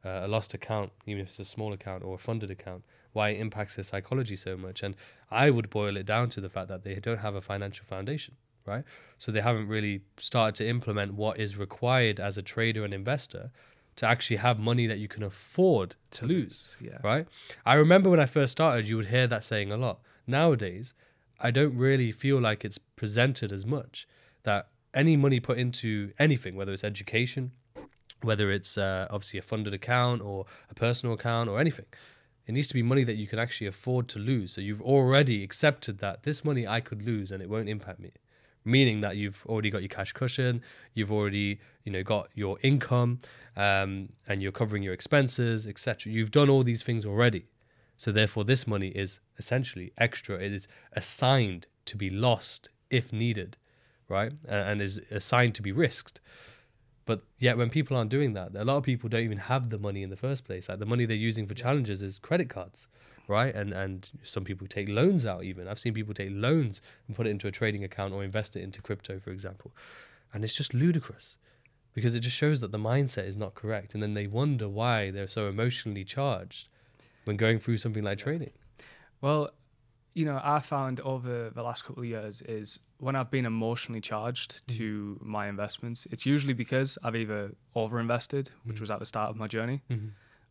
a lost account, even if it's a small account or a funded account, why it impacts their psychology so much. And I would boil it down to the fact that they don't have a financial foundation, right? So they haven't really started to implement what is required as a trader and investor to actually have money that you can afford to lose, right? I remember when I first started, you would hear that saying a lot. Nowadays, I don't really feel like it's presented as much, that any money put into anything, whether it's education, whether it's obviously a funded account or a personal account or anything, it needs to be money that you can actually afford to lose. So you've already accepted that this money I could lose and it won't impact me. Meaning that you've already got your cash cushion, you've already got your income, and you're covering your expenses, etc. You've done all these things already. So therefore, this money is essentially extra. It is assigned to be lost if needed, right? And is assigned to be risked. But yet when people aren't doing that, a lot of people don't even have the money in the first place. Like the money they're using for challenges is credit cards, right? And some people take loans out even. I've seen people take loans and put it into a trading account or invest it into crypto, for example. And it's just ludicrous, because it just shows that the mindset is not correct. And then they wonder why they're so emotionally charged when going through something like trading.
Well, I found over the last couple of years is when I've been emotionally charged to my investments, it's usually because I've either overinvested, which was at the start of my journey,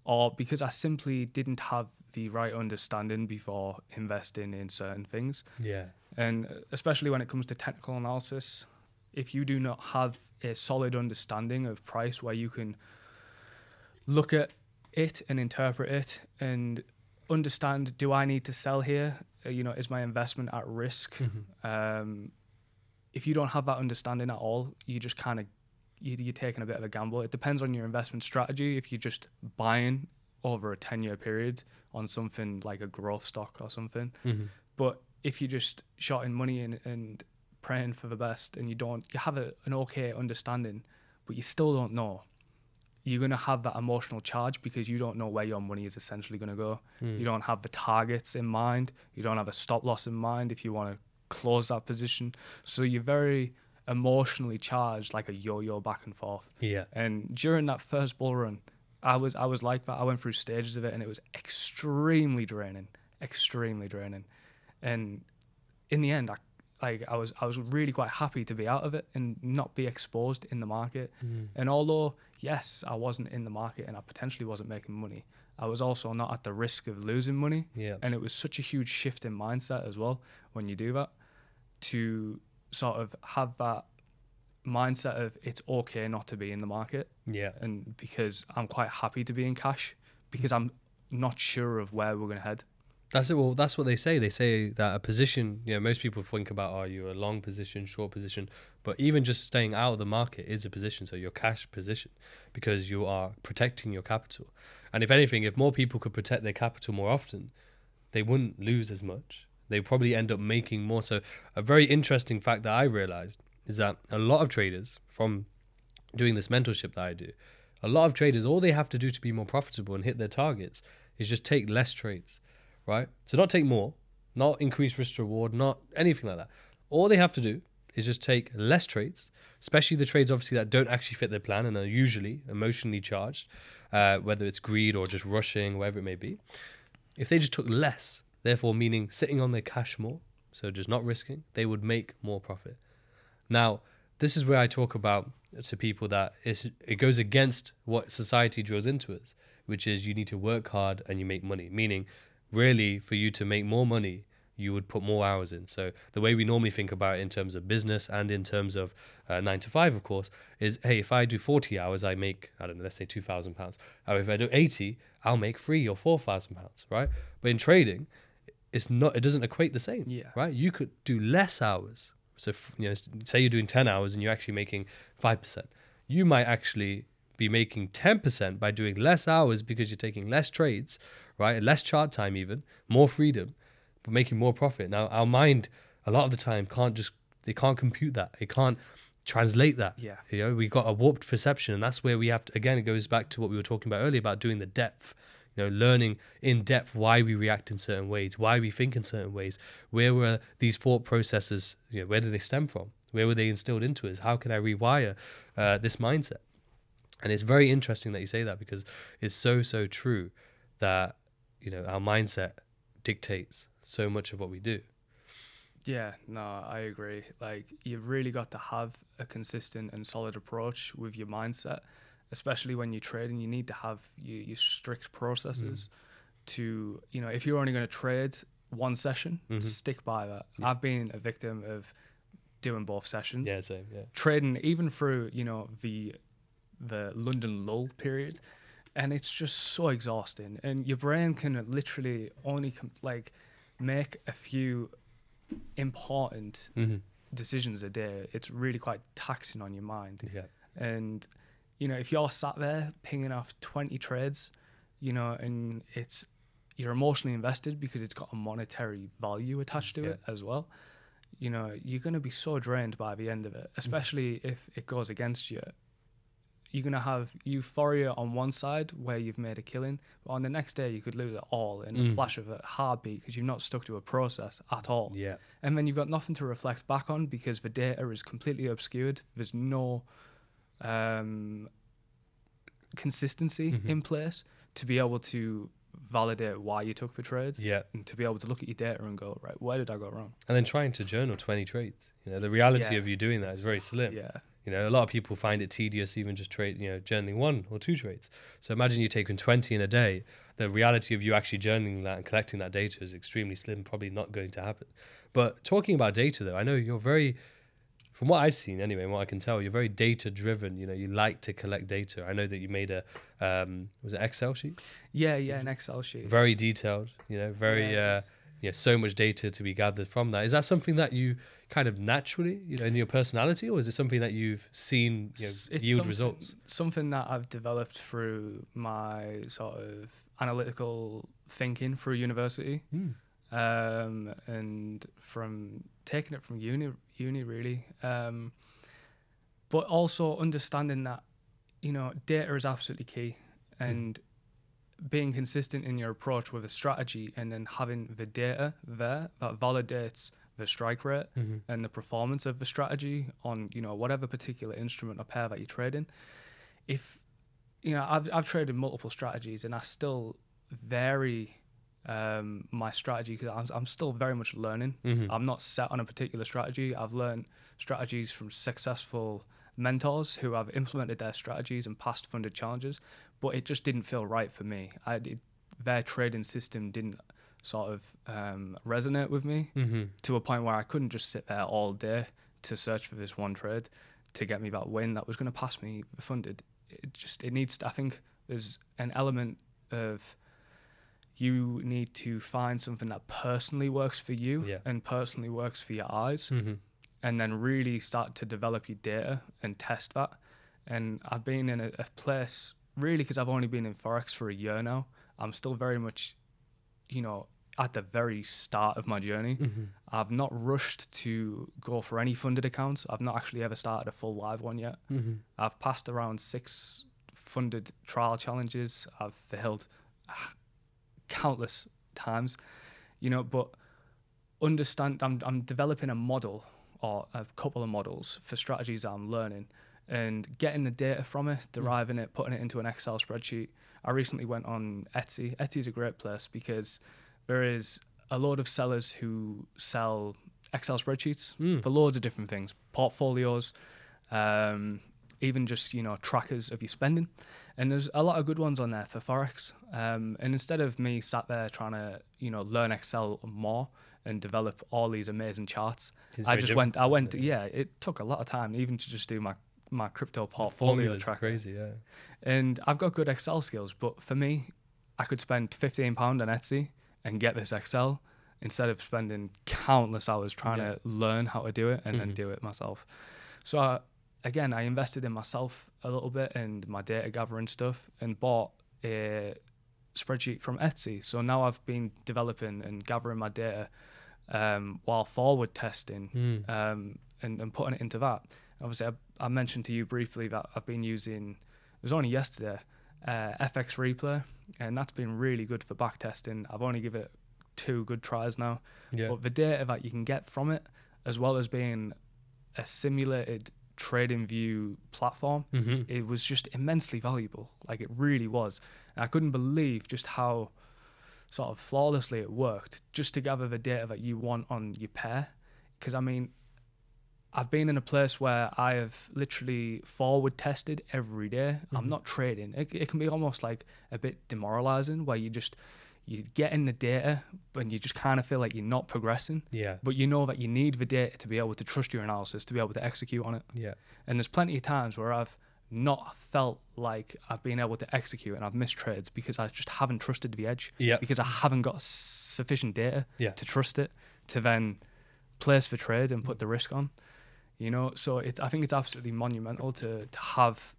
or because I simply didn't have the right understanding before investing in certain things.
Yeah.
And especially when it comes to technical analysis, if you do not have a solid understanding of price where you can look at it and interpret it and understand, do I need to sell here? Is my investment at risk? If you don't have that understanding at all, you just kind of, you're taking a bit of a gamble. It depends on your investment strategy. If you're just buying over a 10-year period on something like a growth stock or something. But if you're just shorting money and praying for the best and you have an okay understanding, but you still don't know, you're going to have that emotional charge because you don't know where your money is essentially going to go. You don't have the targets in mind. You don't have a stop loss in mind if you want to close that position. So you're very emotionally charged, like a yo-yo back and forth.
Yeah.
And during that first bull run, I was like that. I went through stages of it and it was extremely draining. And in the end, like I was really quite happy to be out of it and not be exposed in the market. And although yes, I wasn't in the market and I potentially wasn't making money, I was also not at the risk of losing money.
Yeah.
And it was such a huge shift in mindset as well when you do that, to sort of have that mindset of it's okay not to be in the market.
Yeah.
And because I'm quite happy to be in cash because I'm not sure of where we're going to head.
That's it. Well, that's what they say. They say that a position, most people think about, are you a long position, short position? But even just staying out of the market is a position. So your cash position, because you are protecting your capital. And if anything, if more people could protect their capital more often, they wouldn't lose as much. They probably end up making more. So a very interesting fact that I realized is that a lot of traders, from doing this mentorship that I do, a lot of traders, all they have to do to be more profitable and hit their targets is just take less trades. Right? So not take more, not increase risk to reward, not anything like that. All they have to do is just take less trades, especially the trades obviously that don't actually fit their plan and are usually emotionally charged, whether it's greed or just rushing, whatever it may be. If they just took less, therefore meaning sitting on their cash more, so just not risking, they would make more profit. Now, this is where I talk about to people that it goes against what society drills into us, which is you need to work hard and you make money, meaning really, for you to make more money, you would put more hours in. So the way we normally think about it in terms of business and in terms of 9 to 5, of course, is, hey, if I do 40 hours, I make, I don't know, let's say £2,000. Or if I do 80, I'll make £3,000 or £4,000, right? But in trading, it doesn't equate the same, right? You could do less hours. So, say you're doing 10 hours and you're actually making 5%. You might actually be making 10% by doing less hours because you're taking less trades, right? Less chart time even, more freedom, but making more profit. Now, our mind, a lot of the time, they can't compute that. It can't translate that.
Yeah.
We got a warped perception, and that's where we have to, again, it goes back to what we were talking about earlier about doing the depth, learning in depth why we react in certain ways, why we think in certain ways, where were these thought processes, where do they stem from? Where were they instilled into us? How can I rewire this mindset? And it's very interesting that you say that, because it's so true that, our mindset dictates so much of what we do.
Yeah, no, I agree. Like, you've really got to have a consistent and solid approach with your mindset, especially when you're trading. You need to have your strict processes to, if you're only going to trade one session, stick by that. Yeah. I've been a victim of doing both sessions.
Yeah, same, yeah.
Trading even through, the London lull period, and it's just so exhausting, and your brain can literally only make a few important decisions a day. It's really quite taxing on your mind.
Yeah.
And if you're sat there pinging off 20 trades, and you're emotionally invested because it's got a monetary value attached to it as well, you're going to be so drained by the end of it, especially if it goes against you. You're going to have euphoria on one side where you've made a killing, but on the next day you could lose it all in a flash of a heartbeat because you've not stuck to a process at all.
Yeah.
And then you've got nothing to reflect back on because the data is completely obscured. There's no consistency in place to be able to validate why you took the trades.
Yeah.
And to be able to look at your data and go, right, where did I go wrong?
And then trying to journal 20 trades. The reality of you doing that is very slim.
Yeah.
A lot of people find it tedious even just journaling 1 or 2 trades. So imagine you taking 20 in a day. The reality of you actually journaling that and collecting that data is extremely slim, probably not going to happen. But talking about data though, I know you're very, from what I've seen anyway, and what I can tell, you're very data driven. You like to collect data. I know that you made a, was it Excel sheet?
Yeah, an Excel sheet.
Very detailed, very, so much data to be gathered from that. Is that something that you kind of naturally, in your personality, or is it something that you've seen yield results?
Something that I've developed through my sort of analytical thinking through university, and from taking it from uni really, but also understanding that data is absolutely key, and being consistent in your approach with a strategy, and then having the data there that validates the strike rate and the performance of the strategy on whatever particular instrument or pair that you're trading. If I've traded multiple strategies and I still vary my strategy, because I'm still very much learning. I'm not set on a particular strategy. I've learned strategies from successful mentors who have implemented their strategies and passed funded challenges, but it just didn't feel right for me. Their trading system didn't sort of resonate with me to a point where I couldn't just sit there all day to search for this one trade to get me that win that was going to pass me the funded. It needs to, I think there's an element of, you need to find something that personally works for you and personally works for your eyes, and then really start to develop your data and test that. And I've been in a place, really, because I've only been in Forex for a year now, I'm still very much, at the very start of my journey. I've not rushed to go for any funded accounts. I've not actually ever started a full live one yet. I've passed around 6 funded trial challenges. I've failed countless times, but understand I'm developing a model or a couple of models for strategies that I'm learning and getting the data from it, deriving it, putting it into an Excel spreadsheet. I recently went on Etsy. Etsy is a great place because there is a load of sellers who sell Excel spreadsheets for loads of different things, portfolios, even just, trackers of your spending. And there's a lot of good ones on there for Forex. And instead of me sat there trying to, learn Excel more and develop all these amazing charts, it took a lot of time even to just do my crypto portfolio tracker.
Crazy, yeah.
And I've got good Excel skills, but for me, I could spend £15 on Etsy and get this Excel instead of spending countless hours trying to learn how to do it and then do it myself. So again, I invested in myself a little bit and my data gathering stuff and bought a spreadsheet from Etsy. So now I've been developing and gathering my data while forward testing and putting it into that. Obviously, I mentioned to you briefly that I've been using, it was only yesterday, FX Replay, and that's been really good for back testing. I've only given it 2 good tries now. But the data that you can get from it, as well as being a simulated trading view platform, it was just immensely valuable. Like, it really was. And I couldn't believe just how sort of flawlessly it worked just to gather the data that you want on your pair. Because I've been in a place where I have literally forward tested every day. I'm not trading. It can be almost like a bit demoralizing where you get in the data and you just kind of feel like you're not progressing. But you know that you need the data to be able to trust your analysis, to be able to execute on it. And there's plenty of times where I've not felt like I've been able to execute and I've missed trades because I just haven't trusted the edge. Because I haven't got sufficient data to trust it to then place the trade and put the risk on. So I think it's absolutely monumental to have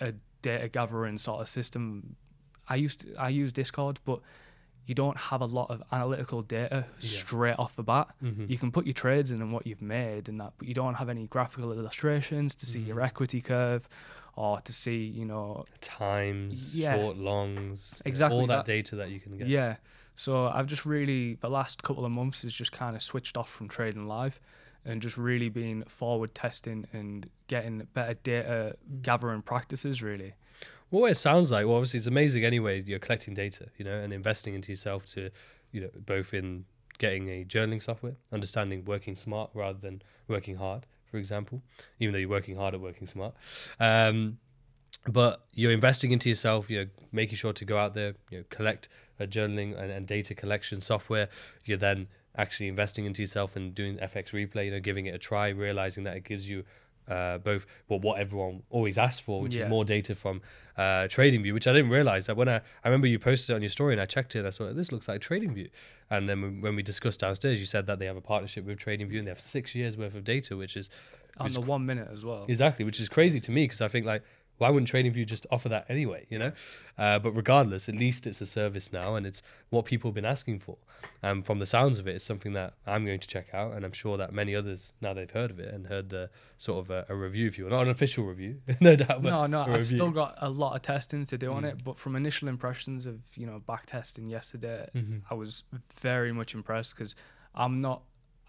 a data gathering sort of system. I use Discord, but you don't have a lot of analytical data straight off the bat. You can put your trades in and what you've made and that, but you don't have any graphical illustrations to see your equity curve or to see,
times, short, longs,
exactly
all that data that you can get.
So I've just really, the last couple of months is just kind of switched off from trading live and just really been forward testing and getting better data gathering practices, really.
Well, it sounds like, obviously it's amazing anyway, you're collecting data, and investing into yourself to, both in getting a journaling software, understanding working smart rather than working hard, for example, even though you're working hard at working smart. But you're investing into yourself, you're making sure to go out there, collect a journaling and data collection software. You're then actually investing into yourself and doing FX Replay, giving it a try, realizing that it gives you both what everyone always asks for, which is more data from TradingView, which I didn't realize. That when I remember you posted it on your story and I checked it, I saw this looks like TradingView. And then when we discussed downstairs, you said that they have a partnership with TradingView and they have 6 years worth of data, which is
on the 1 minute as well.
Exactly, which is crazy to me because I think why wouldn't TradingView just offer that anyway, But regardless, at least it's a service now and it's what people have been asking for. From the sounds of it, it's something that I'm going to check out and I'm sure that many others, now they've heard of it and heard the sort of a review, if you will. Not an official review, no doubt. But
no, I've still got a lot of testing to do on it, but from initial impressions of, back testing yesterday, I was very much impressed because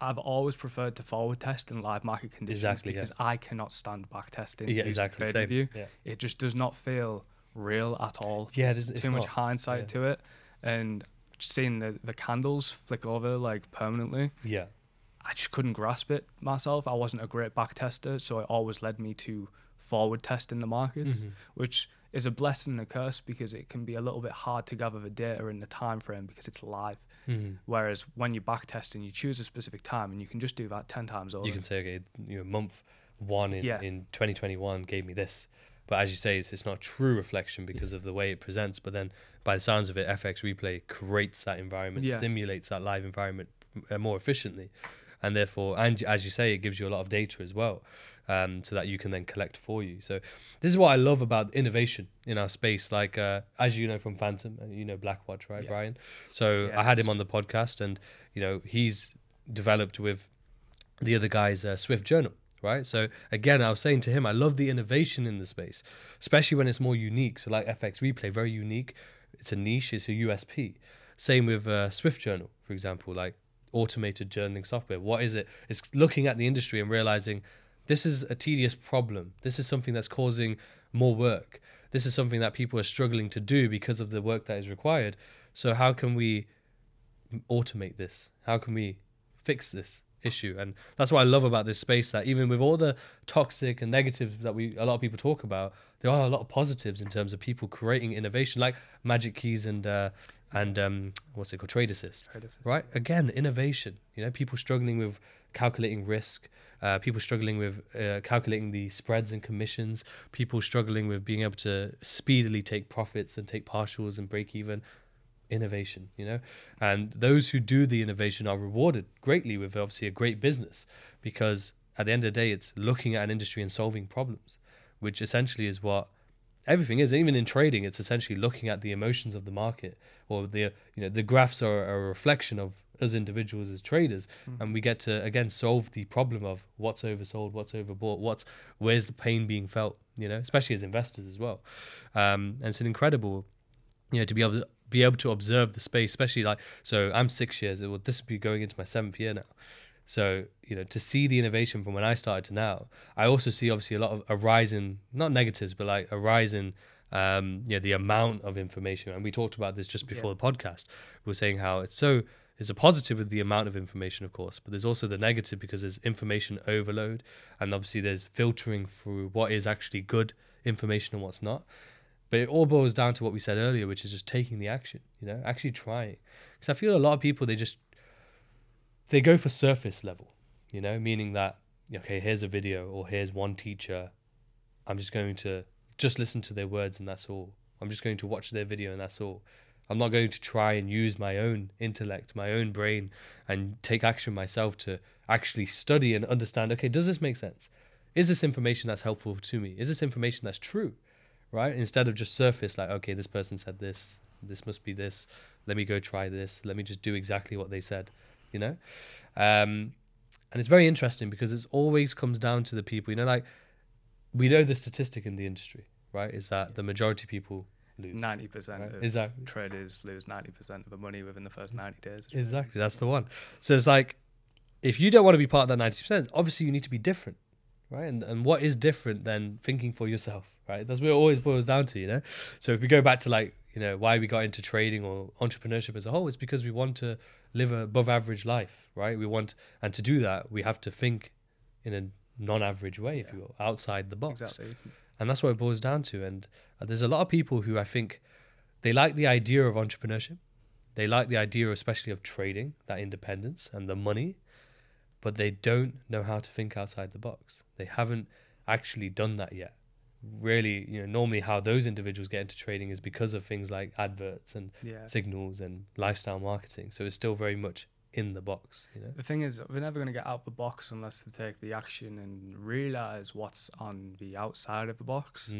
I've always preferred to forward test in live market conditions because I cannot stand back testing. TradingView. It just does not feel real at all.
It's
too much hindsight to it. And seeing the candles flick over like permanently,
Yeah.
I just couldn't grasp it myself. I wasn't a great back tester, so it always led me to forward testing the markets, which is a blessing and a curse because it can be a little bit hard to gather the data in the time frame because it's live. Whereas when you're back testing, you choose a specific time and you can just do that 10 times over.
You can say, okay, month one in 2021 gave me this. But as you say, it's not a true reflection because of the way it presents. But then by the sounds of it, FX Replay creates that environment, simulates that live environment more efficiently. And therefore, and as you say, it gives you a lot of data as well, so that you can then collect for you. So this is what I love about innovation in our space. Like, as you know from Phantom, you know Blackwatch, right, Brian? So I had him on the podcast, and he's developed with the other guys Swift Journal, right? So again, I was saying to him, I love the innovation in the space, especially when it's more unique. So like FX Replay, very unique. It's a niche. It's a USP. Same with Swift Journal, for example, like automated journaling software. What is it? It's looking at the industry and realizing this is a tedious problem. This is something that's causing more work. This is something that people are struggling to do because of the work that is required. So how can we automate this? How can we fix this issue? And that's what I love about this space, that even with all the toxic and negatives that a lot of people talk about, there are a lot of positives in terms of people creating innovation, like Magic Keys and what's it called, Trade Assist, right? Again, innovation. People struggling with calculating risk, people struggling with calculating the spreads and commissions, people struggling with being able to speedily take profits and take partials and break even. Innovation, and those who do the innovation are rewarded greatly with obviously a great business, because at the end of the day, it's looking at an industry and solving problems, which essentially is what everything is. Even in trading, it's essentially looking at the emotions of the market, or the graphs are a reflection of us individuals as traders, and we get to again solve the problem of what's oversold, what's overbought, where's the pain being felt, especially as investors as well. And it's an incredible, to be able to observe the space, especially so I'm 6 years, this will be going into my 7th year now. So, to see the innovation from when I started to now, I also see obviously a rise in, not negatives, but like a rise in, the amount of information. And we talked about this just before the podcast. We were saying how it's a positive with the amount of information, of course, but there's also the negative because there's information overload. And obviously there's filtering through what is actually good information and what's not. But it all boils down to what we said earlier, which is just taking the action, actually trying. Because I feel a lot of people, they go for surface level, meaning that, okay, here's a video or here's one teacher. I'm just going to listen to their words and that's all. I'm just going to watch their video and that's all. I'm not going to try and use my own intellect, my own brain, and take action myself to actually study and understand, okay, does this make sense? Is this information that's helpful to me? Is this information that's true? Right? Instead of just surface, like, okay, this person said this must be this. Let me go try this. Let me just do exactly what they said, And it's very interesting because it always comes down to the people, like we know the statistic in the industry, right? Is that the majority of people lose.
90% of traders lose 90% of the money within the first 90 days.
Exactly. That's the one. So it's like, if you don't want to be part of that 90%, obviously you need to be different. Right. And what is different than thinking for yourself, right? That's what it always boils down to, So if we go back to why we got into trading or entrepreneurship as a whole, it's because we want to live a above average life, right? And to do that, we have to think in a non-average way, if you will, outside the box.
Exactly.
And that's what it boils down to. And there's a lot of people who I think they like the idea of entrepreneurship. They like the idea, especially of trading, that independence and the money. But they don't know how to think outside the box. They haven't actually done that yet. Really, normally how those individuals get into trading is because of things like adverts and signals and lifestyle marketing. So it's still very much in the box.
The thing is, we're never going to get out of the box unless they take the action and realize what's on the outside of the box.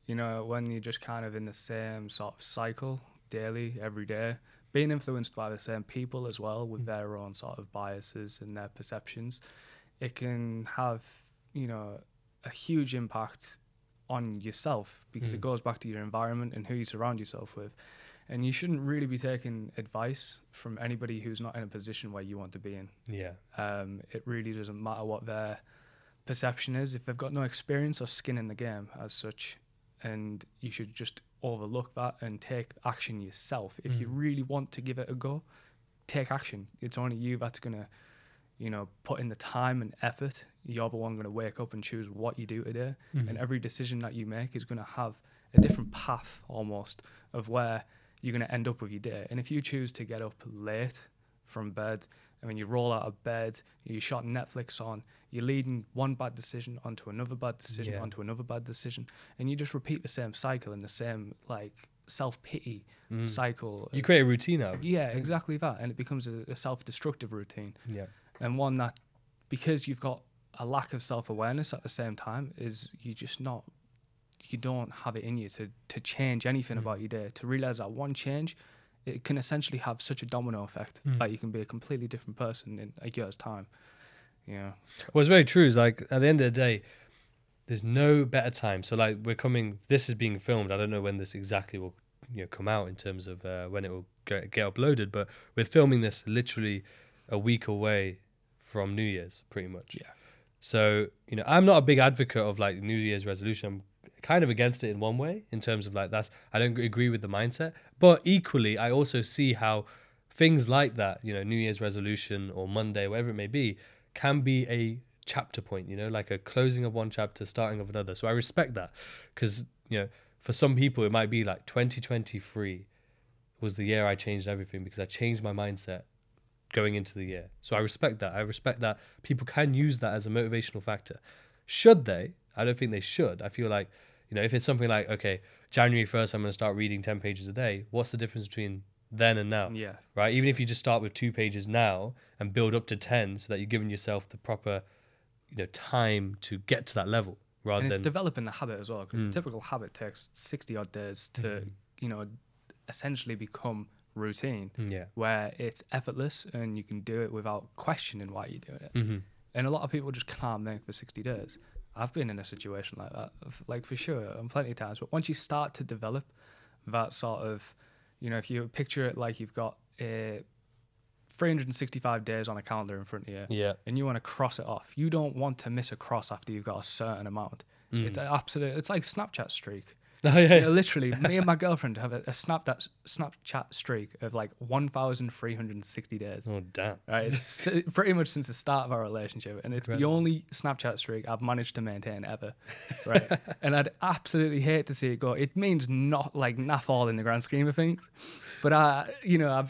When you're just kind of in the same sort of cycle daily, every day, being influenced by the same people as well with their own sort of biases and their perceptions, it can have, a huge impact on yourself because it goes back to your environment and who you surround yourself with. And you shouldn't really be taking advice from anybody who's not in a position where you want to be in.
Yeah.
It really doesn't matter what their perception is. If they've got no experience or skin in the game as such, and you should just overlook that and take action yourself. If you really want to give it a go, take action. It's only you that's going to, you know, put in the time and effort. You're the one going to wake up and choose what you do today. And every decision that you make is going to have a different path almost of where you're going to end up with your day. And if you choose to get up late from bed, and when you roll out of bed, you shot Netflix on, you're leading one bad decision onto another bad decision, onto another bad decision. And you just repeat the same cycle and the same like self-pity cycle.
You create a routine out of it.
Yeah, exactly that. And it becomes a self-destructive routine.
Yeah.
And one that, because you've got a lack of self-awareness at the same time, is you don't have it in you to change anything about your day, to realize that one change, it can essentially have such a domino effect that you can be a completely different person in a year's time. Yeah.
What's very true is like at the end of the day, there's no better time. So like this is being filmed. I don't know when this exactly will come out in terms of when it will get uploaded, but we're filming this literally a week away from New Year's, pretty much.
Yeah.
So, I'm not a big advocate of like New Year's resolution. I'm kind of against it in one way, in terms of like I don't agree with the mindset, but equally I also see how things like that, New Year's resolution or Monday, whatever it may be, can be a chapter point, like a closing of one chapter, starting of another. So I respect that, because for some people it might be like 2023 was the year I changed everything, because I changed my mindset going into the year. So I respect that. I respect that people can use that as a motivational factor. Should they? I don't think they should. I feel like, if it's something like, okay, January 1st, I'm going to start reading 10 pages a day. What's the difference between then and now?
Yeah.
Right? Even if you just start with 2 pages now and build up to 10, so that you're giving yourself the proper, time to get to that level, rather
and it's
than
developing the habit as well, because the typical habit takes 60 odd days to, essentially become routine, where it's effortless and you can do it without questioning why you're doing it. And a lot of people just can't make for 60 days. I've been in a situation like that, like for sure, and plenty of times. But once you start to develop that sort of, if you picture it like you've got 365 days on a calendar in front of you, and you want to cross it off. You don't want to miss a cross after you've got a certain amount. It's like Snapchat streak.
Oh, yeah.
Literally, me and my girlfriend have a Snapchat streak of like 1,360 days.
Oh, damn.
Right, it's pretty much since the start of our relationship, and it's the only Snapchat streak I've managed to maintain ever. Right, and I'd absolutely hate to see it go. It means not like naff all in the grand scheme of things, but I'd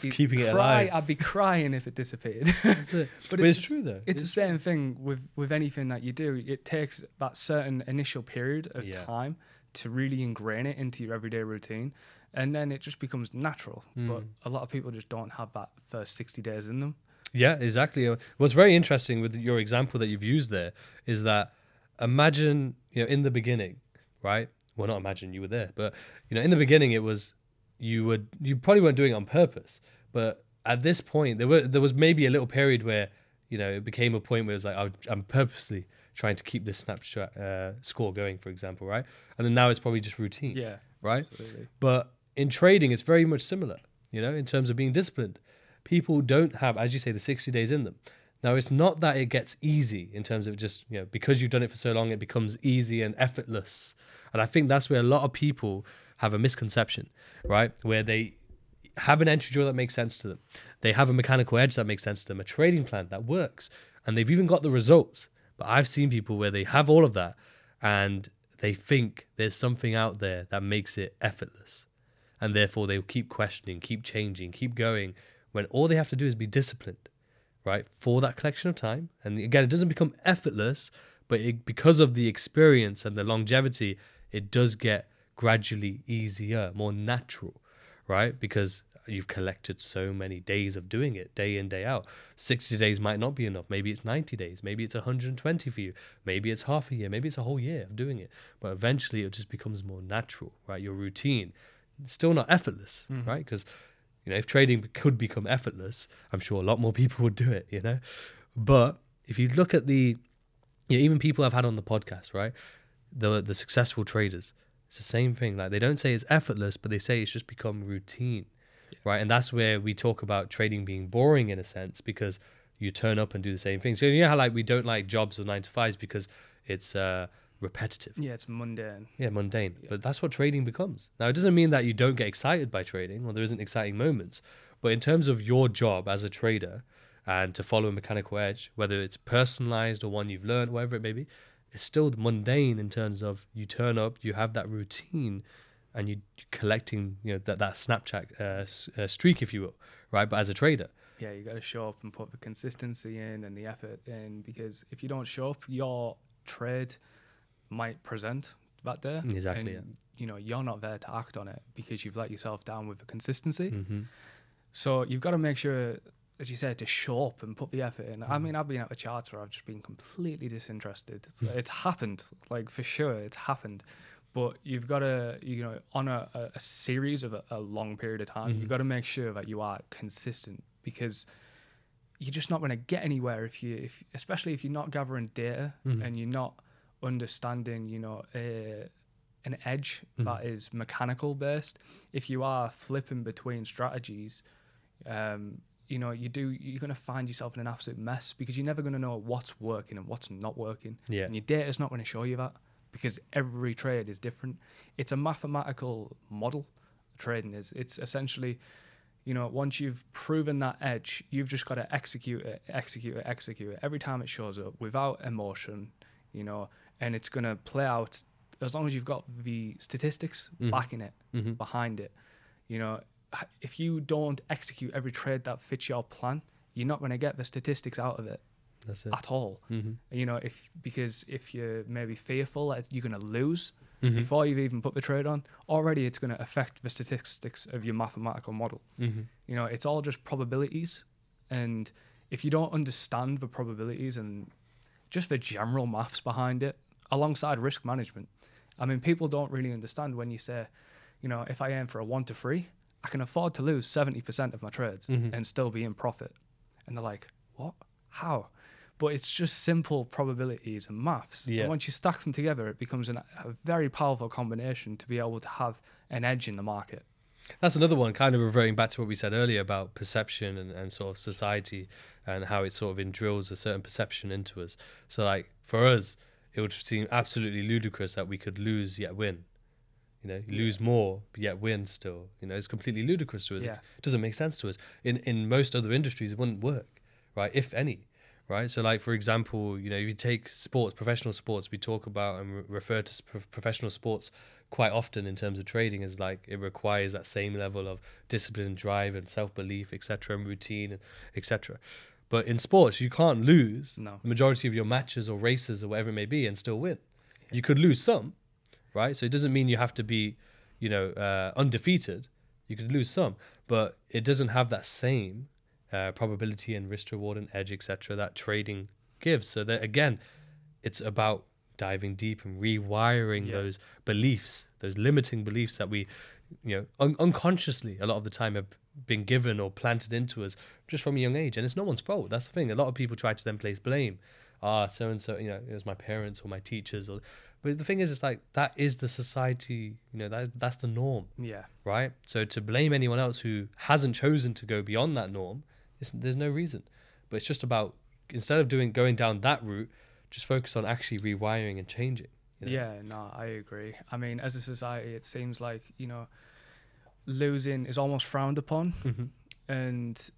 be
keeping it alive.
I'd be crying if it disappeared.
That's it. but it's true though.
It's the same thing with anything that you do. It takes that certain initial period of time to really ingrain it into your everyday routine, and then it just becomes natural. But a lot of people just don't have that first 60 days in them.
Yeah, exactly. What's very interesting with your example that you've used there is that, imagine, in the beginning, right? Well, not imagine, you were there, but in the beginning it was, you probably weren't doing it on purpose, but at this point there was maybe a little period where it became a point where it was like, I'm purposely trying to keep this Snapchat score going, for example, right? And then now it's probably just routine, right? Absolutely. But in trading, it's very much similar, in terms of being disciplined. People don't have, as you say, the 60 days in them. Now, it's not that it gets easy in terms of just, because you've done it for so long, it becomes easy and effortless. And I think that's where a lot of people have a misconception, right? Where they have an entry draw that makes sense to them. They have a mechanical edge that makes sense to them, a trading plan that works, and they've even got the results. But I've seen people where they have all of that and they think there's something out there that makes it effortless. And therefore they'll keep questioning, keep changing, keep going, when all they have to do is be disciplined, right? For that collection of time. And again, it doesn't become effortless, but because of the experience and the longevity, it does get gradually easier, more natural, right? Because you've collected so many days of doing it, day in, day out. 60 days might not be enough. Maybe it's 90 days. Maybe it's 120 for you. Maybe it's half a year. Maybe it's a whole year of doing it. But eventually it just becomes more natural, right? Your routine, still not effortless, right? Because, if trading could become effortless, I'm sure a lot more people would do it, But if you look at even people I've had on the podcast, right? The successful traders, it's the same thing. Like, they don't say it's effortless, but they say it's just become routine. Right. And that's where we talk about trading being boring in a sense, because you turn up and do the same thing. So how like we don't like jobs or 9 to 5s because it's repetitive.
Yeah, it's mundane.
Yeah, mundane. Yeah. But that's what trading becomes. Now, it doesn't mean that you don't get excited by trading or there isn't exciting moments. But in terms of your job as a trader and to follow a mechanical edge, whether it's personalized or one you've learned, whatever it may be, it's still mundane in terms of you turn up, you have that routine, and you're collecting, that Snapchat streak, if you will, right? But as a trader,
yeah, you got to show up and put the consistency in and the effort in, because if you don't show up, your trade might present that day.
Exactly.
And, you're not there to act on it because you've let yourself down with the consistency.
Mm-hmm.
So you've got to make sure, as you said, to show up and put the effort in. I mean, I've been at the charts where I've just been completely disinterested. It's happened, like for sure, it's happened. But you've got to, on a series of a long period of time, you've got to make sure that you are consistent, because you're just not going to get anywhere especially if you're not gathering data and you're not understanding, an edge that is mechanical based. If you are flipping between strategies, you're going to find yourself in an absolute mess, because you're never going to know what's working and what's not working.
Yeah.
And your data is not going to show you that, because every trade is different. It's a mathematical model. Trading is. It's essentially, once you've proven that edge, you've just got to execute it every time it shows up without emotion, and it's going to play out as long as you've got the statistics backing it, behind it. If you don't execute every trade that fits your plan, you're not going to get the statistics out of it.
That's it.
At all. Because if you're maybe fearful that you're going to lose before you've even put the trade on, already it's going to affect the statistics of your mathematical model. It's all just probabilities, and if you don't understand the probabilities and just the general maths behind it, alongside risk management, I mean, people don't really understand when you say, if I aim for a 1 to 3, I can afford to lose 70% of my trades and still be in profit. And they're like, what? How? But it's just simple probabilities and maths.
Yeah.
And once you stack them together, it becomes a very powerful combination to be able to have an edge in the market.
That's another one, kind of reverting back to what we said earlier about perception and sort of society and how it sort of indrills a certain perception into us. So like for us, it would seem absolutely ludicrous that we could lose yet win. Lose more but yet win still. It's completely ludicrous to us.
Yeah.
It doesn't make sense to us. In most other industries, it wouldn't work, right? If any. Right. So like, for example, if you take sports, professional sports, we talk about and refer to professional sports quite often in terms of trading as like it requires that same level of discipline, drive and self-belief, etc., and routine, and etc. But in sports, you can't lose the majority of your matches or races or whatever it may be and still win. Yeah. You could lose some, right? So it doesn't mean you have to be, undefeated. You could lose some, but it doesn't have that same probability and risk reward and edge, etc., that trading gives. So that again, it's about diving deep and rewiring those beliefs, those limiting beliefs that we, unconsciously a lot of the time have been given or planted into us just from a young age. And it's no one's fault. That's the thing. A lot of people try to then place blame. So and so, it was my parents or my teachers. But the thing is, it's like that is the society. That's the norm.
Yeah.
Right. So to blame anyone else who hasn't chosen to go beyond that norm, there's no reason. But it's just about, instead of going down that route, just focus on actually rewiring and changing.
Yeah, no, I agree. I mean, as a society, it seems like, losing is almost frowned upon. And,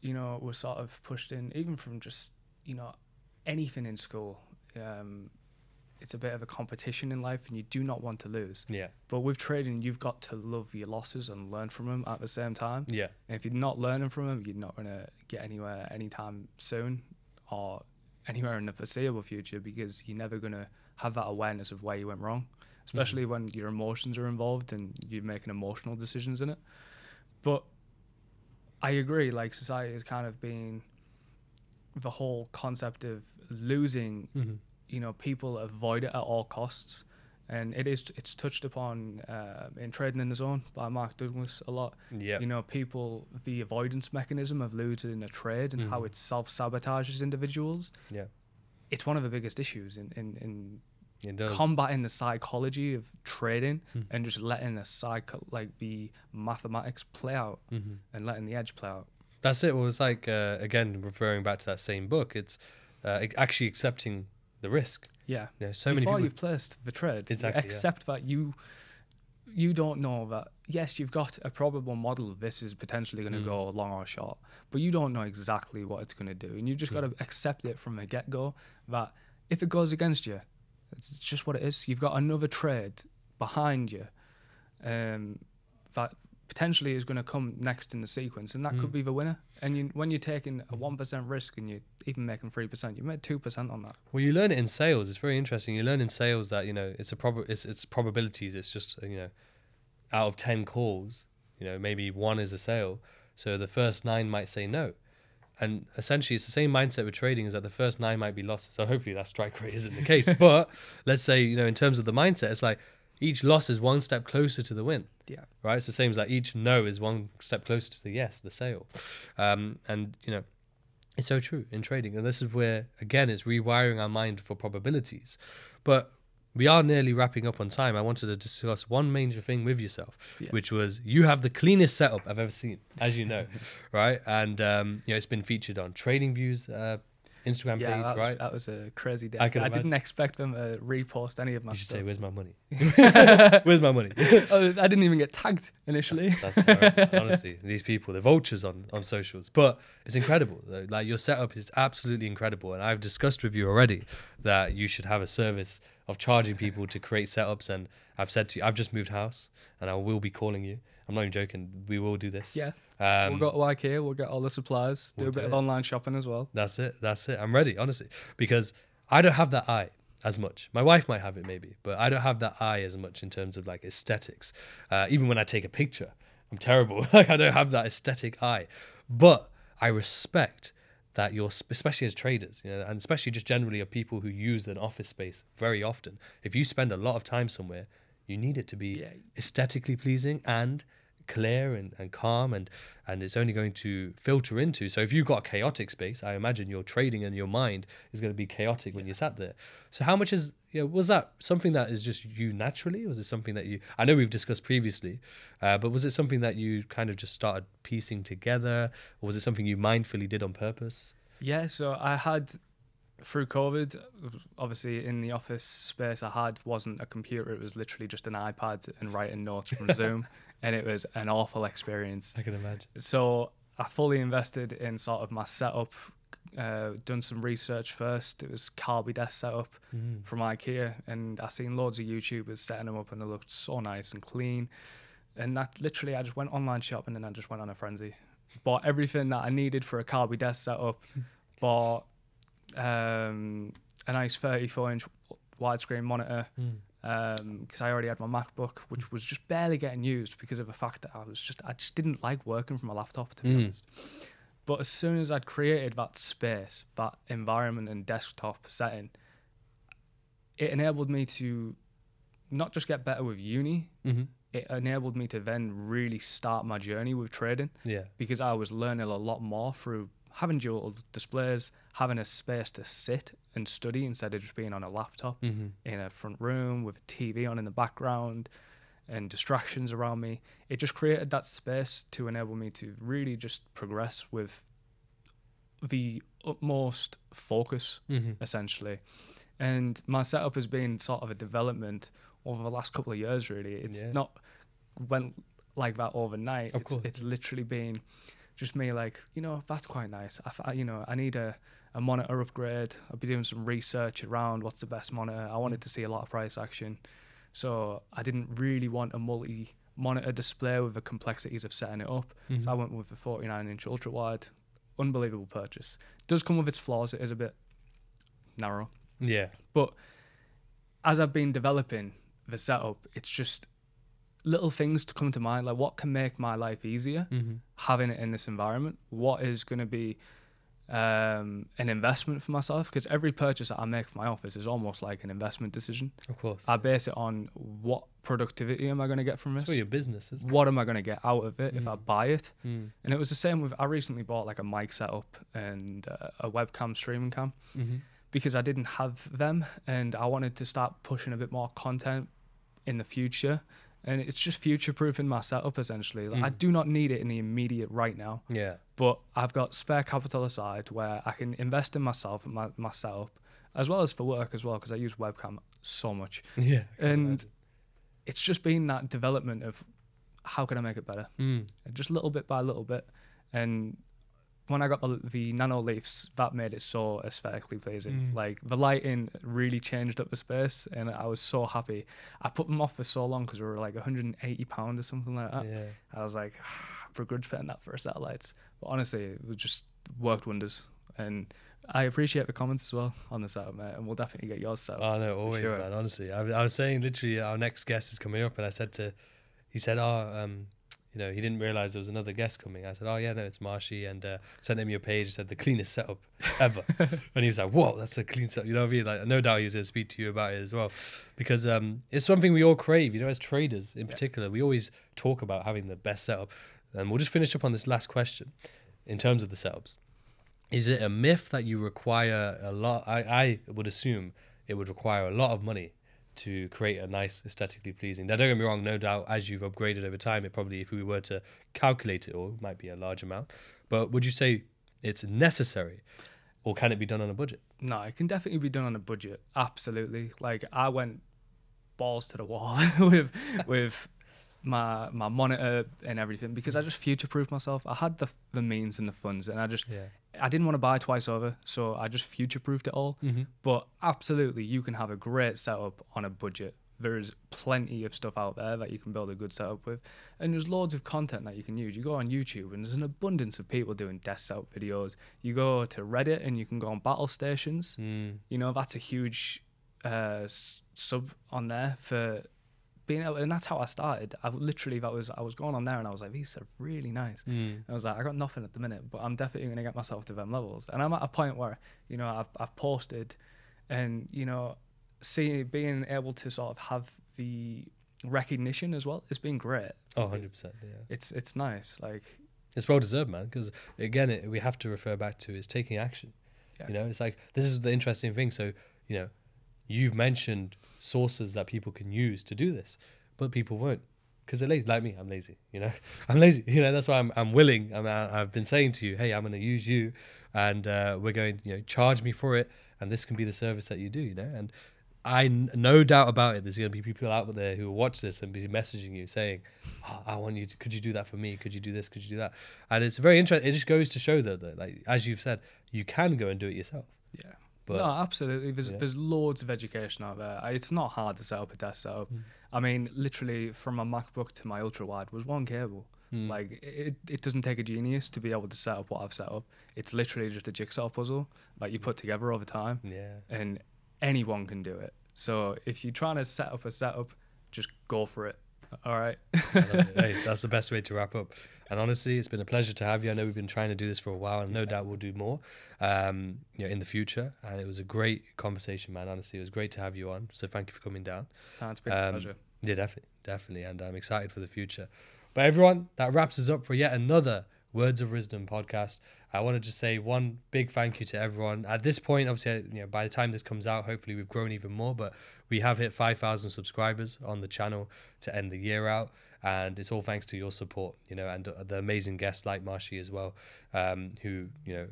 we're sort of pushed in, even from just, anything in school. It's a bit of a competition in life and you do not want to lose.
Yeah.
But with trading, you've got to love your losses and learn from them at the same time.
Yeah.
And if you're not learning from them, you're not going to get anywhere anytime soon or anywhere in the foreseeable future, because you're never going to have that awareness of where you went wrong, especially when your emotions are involved and you're making emotional decisions in it. But I agree, like society has kind of been the whole concept of losing, people avoid it at all costs. And it's touched upon in Trading in the Zone by Mark Douglas a lot.
Yeah.
People, the avoidance mechanism of losing a trade and how it self-sabotages individuals.
Yeah.
It's one of the biggest issues in
it does.
Combating the psychology of trading and just letting the mathematics play out and letting the edge play out.
That's it. Well, it's like, again, referring back to that same book, it's actually accepting the risk.
Yeah.
So many
Before
people.
you've placed the trade,
Exactly,
accept that you don't know that, yes, you've got a probable model, this is potentially going to go long or short, but you don't know exactly what it's going to do. And you just got to accept it from the get-go that if it goes against you, it's just what it is. You've got another trade behind you that potentially is going to come next in the sequence, and that could be the winner. And when you're taking a 1% risk and you're even making 3%, you made 2% on that.
Well, you learn it in sales. It's very interesting. You learn in sales that, it's it's probabilities. It's just, out of 10 calls, maybe one is a sale. So the first 9 might say no. And essentially it's the same mindset with trading, is that the first 9 might be losses. So hopefully that strike rate isn't the case. But let's say, in terms of the mindset, it's like each loss is one step closer to the win.
Yeah.
Right. It's the same as like each no is one step closer to the yes, the sale. It's so true in trading. And this is where, again, it's rewiring our mind for probabilities. But we are nearly wrapping up on time. I wanted to discuss one major thing with yourself, which was you have the cleanest setup I've ever seen, as you know, right? And, it's been featured on TradingView's Instagram page, right?
That was a crazy day.
I
didn't expect them to repost any of my
stuff. You should say, where's my money? Where's my money?
I didn't even get tagged initially.
That's terrible. Honestly, these people, they're vultures on socials. But it's incredible. Like, your setup is absolutely incredible. And I've discussed with you already that you should have a service of charging people to create setups. And I've said to you, I've just moved house and I will be calling you. I'm not even joking. We will do this.
Yeah. We'll go to IKEA. We'll get all the supplies. Do a bit of online shopping as well.
That's it. I'm ready, honestly, because I don't have that eye as much. My wife might have it maybe, but I don't have that eye as much in terms of like aesthetics. Even when I take a picture, I'm terrible. Like, I don't have that aesthetic eye. But I respect that especially as traders, and especially just generally of people who use an office space very often. If you spend a lot of time somewhere, you need it to be aesthetically pleasing and clear and calm, and it's only going to filter into. So if you've got a chaotic space, I imagine your trading and your mind is going to be chaotic when you're sat there. So how much was that something that is just you naturally? Was it something that I know we've discussed previously, but was it something that you kind of just started piecing together, or was it something you mindfully did on purpose?
Yeah, so I had, through COVID, obviously in the office space I had wasn't a computer, it was literally just an iPad and writing notes from Zoom, and it was an awful experience.
I can imagine.
So I fully invested in sort of my setup, done some research first. It was Carby desk setup from IKEA, and I seen loads of YouTubers setting them up and they looked so nice and clean. And that literally, I just went online shopping and I just went on a frenzy. Bought everything that I needed for a Carby desk setup, bought a nice 34-inch widescreen monitor, because I already had my MacBook, which was just barely getting used because of the fact that I just didn't like working from a laptop, to be honest. But as soon as I'd created that space, that environment and desktop setting, it enabled me to not just get better with uni, it enabled me to then really start my journey with trading. Yeah. Because I was learning a lot more through having dual displays, having a space to sit and study instead of just being on a laptop in a front room with a TV on in the background and distractions around me. It just created that space to enable me to really just progress with the utmost focus, essentially. And my setup has been sort of a development over the last couple of years, really. It's not went like that overnight. It's literally been just me like, that's quite nice. I need a monitor upgrade. I'll be doing some research around what's the best monitor. I wanted to see a lot of price action. So I didn't really want a multi-monitor display with the complexities of setting it up. So I went with the 49-inch ultra-wide. Unbelievable purchase. Does come with its flaws. It is a bit narrow. Yeah. But as I've been developing the setup, it's just little things to come to mind, like what can make my life easier having it in this environment. What is going to be an investment for myself, because every purchase that I make for my office is almost like an investment decision. Of course. I base it on what productivity am I going to get from this.
It's for your business, isn't it?
What am I going to get out of it if I buy it? And it was the same with, I recently bought like a mic setup and a webcam streaming cam because I didn't have them and I wanted to start pushing a bit more content in the future. And it's just future-proofing my setup, essentially. Like, I do not need it in the immediate right now. Yeah. But I've got spare capital aside where I can invest in myself and my setup as well as for work as well, because I use webcam so much.
Yeah.
And it's just been that development of how can I make it better? Just little bit by little bit. And when I got the nano leafs, that made it so aesthetically pleasing. Like the lighting really changed up the space, and I was so happy. I put them off for so long because they were like £180 or something like that.
Yeah.
I was like, begrudge paying that for a set of lights. But honestly, it just worked wonders. And I appreciate the comments as well on the setup, mate, and we'll definitely get yours set up.
Oh no, always,
sure.
man. Honestly, I was saying literally our next guest is coming up, and he said, you know, he didn't realize there was another guest coming. I said, oh yeah, no, it's Marshy, and sent him your page and said the cleanest setup ever. And he was like, whoa, that's a clean setup. You know what I mean? Like, no doubt he was going to speak to you about it as well, because it's something we all crave. You know, as traders in particular, we always talk about having the best setup. And we'll just finish up on this last question in terms of the setups. Is it a myth that you require a lot? I would assume it would require a lot of money to create a nice, aesthetically pleasing. Now, don't get me wrong, no doubt, as you've upgraded over time, it probably, if we were to calculate it all, might be a large amount. But would you say it's necessary, or can it be done on a budget?
No, it can definitely be done on a budget. Absolutely. Like, I went balls to the wall with my monitor and everything, because I just future-proofed myself. I had the means and the funds, and I didn't want to buy twice over, so I just future-proofed it all. But absolutely, you can have a great setup on a budget. There's plenty of stuff out there that you can build a good setup with, and there's loads of content that you can use. You go on YouTube, and there's an abundance of people doing desk setup videos. You go to Reddit, and you can go on battle stations. You know, that's a huge sub on there for being able, and that's how I started. I was going on there, and I was like, these are really nice. I was like, I got nothing at the minute, but I'm definitely going to get myself to them levels. And I'm at a point where, you know, I've posted, and, you know, being able to sort of have the recognition as well, it's been great.
Oh, 100%. Yeah,
it's nice. Like,
it's well deserved, man, because again, we have to refer back to is taking action. You know, it's like, this is the interesting thing. So, you know, you've mentioned sources that people can use to do this, but people won't, because they're lazy. Like me, I'm lazy. You know, I'm lazy. You know, that's why I'm willing. I've been saying to you, hey, I'm going to use you, and we're going, you know, charge me for it, and this can be the service that you do. You know, and no doubt about it, there's going to be people out there who will watch this and be messaging you saying, oh, I want you to, could you do that for me? Could you do this? Could you do that? And it's very interesting. It just goes to show that, like, as you've said, you can go and do it yourself.
Yeah. But, no, absolutely. There's loads of education out there. It's not hard to set up a desk setup. I mean, literally from my MacBook to my ultra wide was one cable. Like, it doesn't take a genius to be able to set up what I've set up. It's literally just a jigsaw puzzle that you put together over time. And anyone can do it. So if you're trying to set up a setup, just go for it. All right.
Hey, that's the best way to wrap up. And honestly, it's been a pleasure to have you. I know we've been trying to do this for a while, and no doubt we'll do more, you know, in the future. And it was a great conversation, man. Honestly, it was great to have you on. So thank you for coming down.
It's been a pleasure.
Yeah, definitely. And I'm excited for the future. But everyone, that wraps us up for yet another Words of Rizdom podcast. I want to just say one big thank you to everyone. At this point, obviously, you know, by the time this comes out, hopefully we've grown even more, but we have hit 5,000 subscribers on the channel to end the year out. And it's all thanks to your support, you know, and the amazing guests like Marshy as well, who, you know,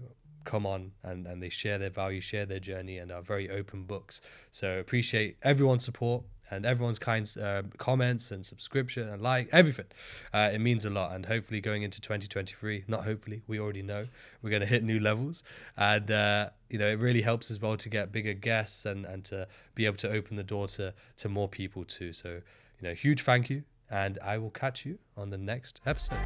come on and they share their value, share their journey, and are very open books. So appreciate everyone's support and everyone's kind comments and subscription and like everything. It means a lot. And hopefully going into 2023, not hopefully, we already know we're going to hit new levels. And, you know, it really helps as well to get bigger guests and to be able to open the door to more people too. So, you know, huge thank you. And I will catch you on the next episode.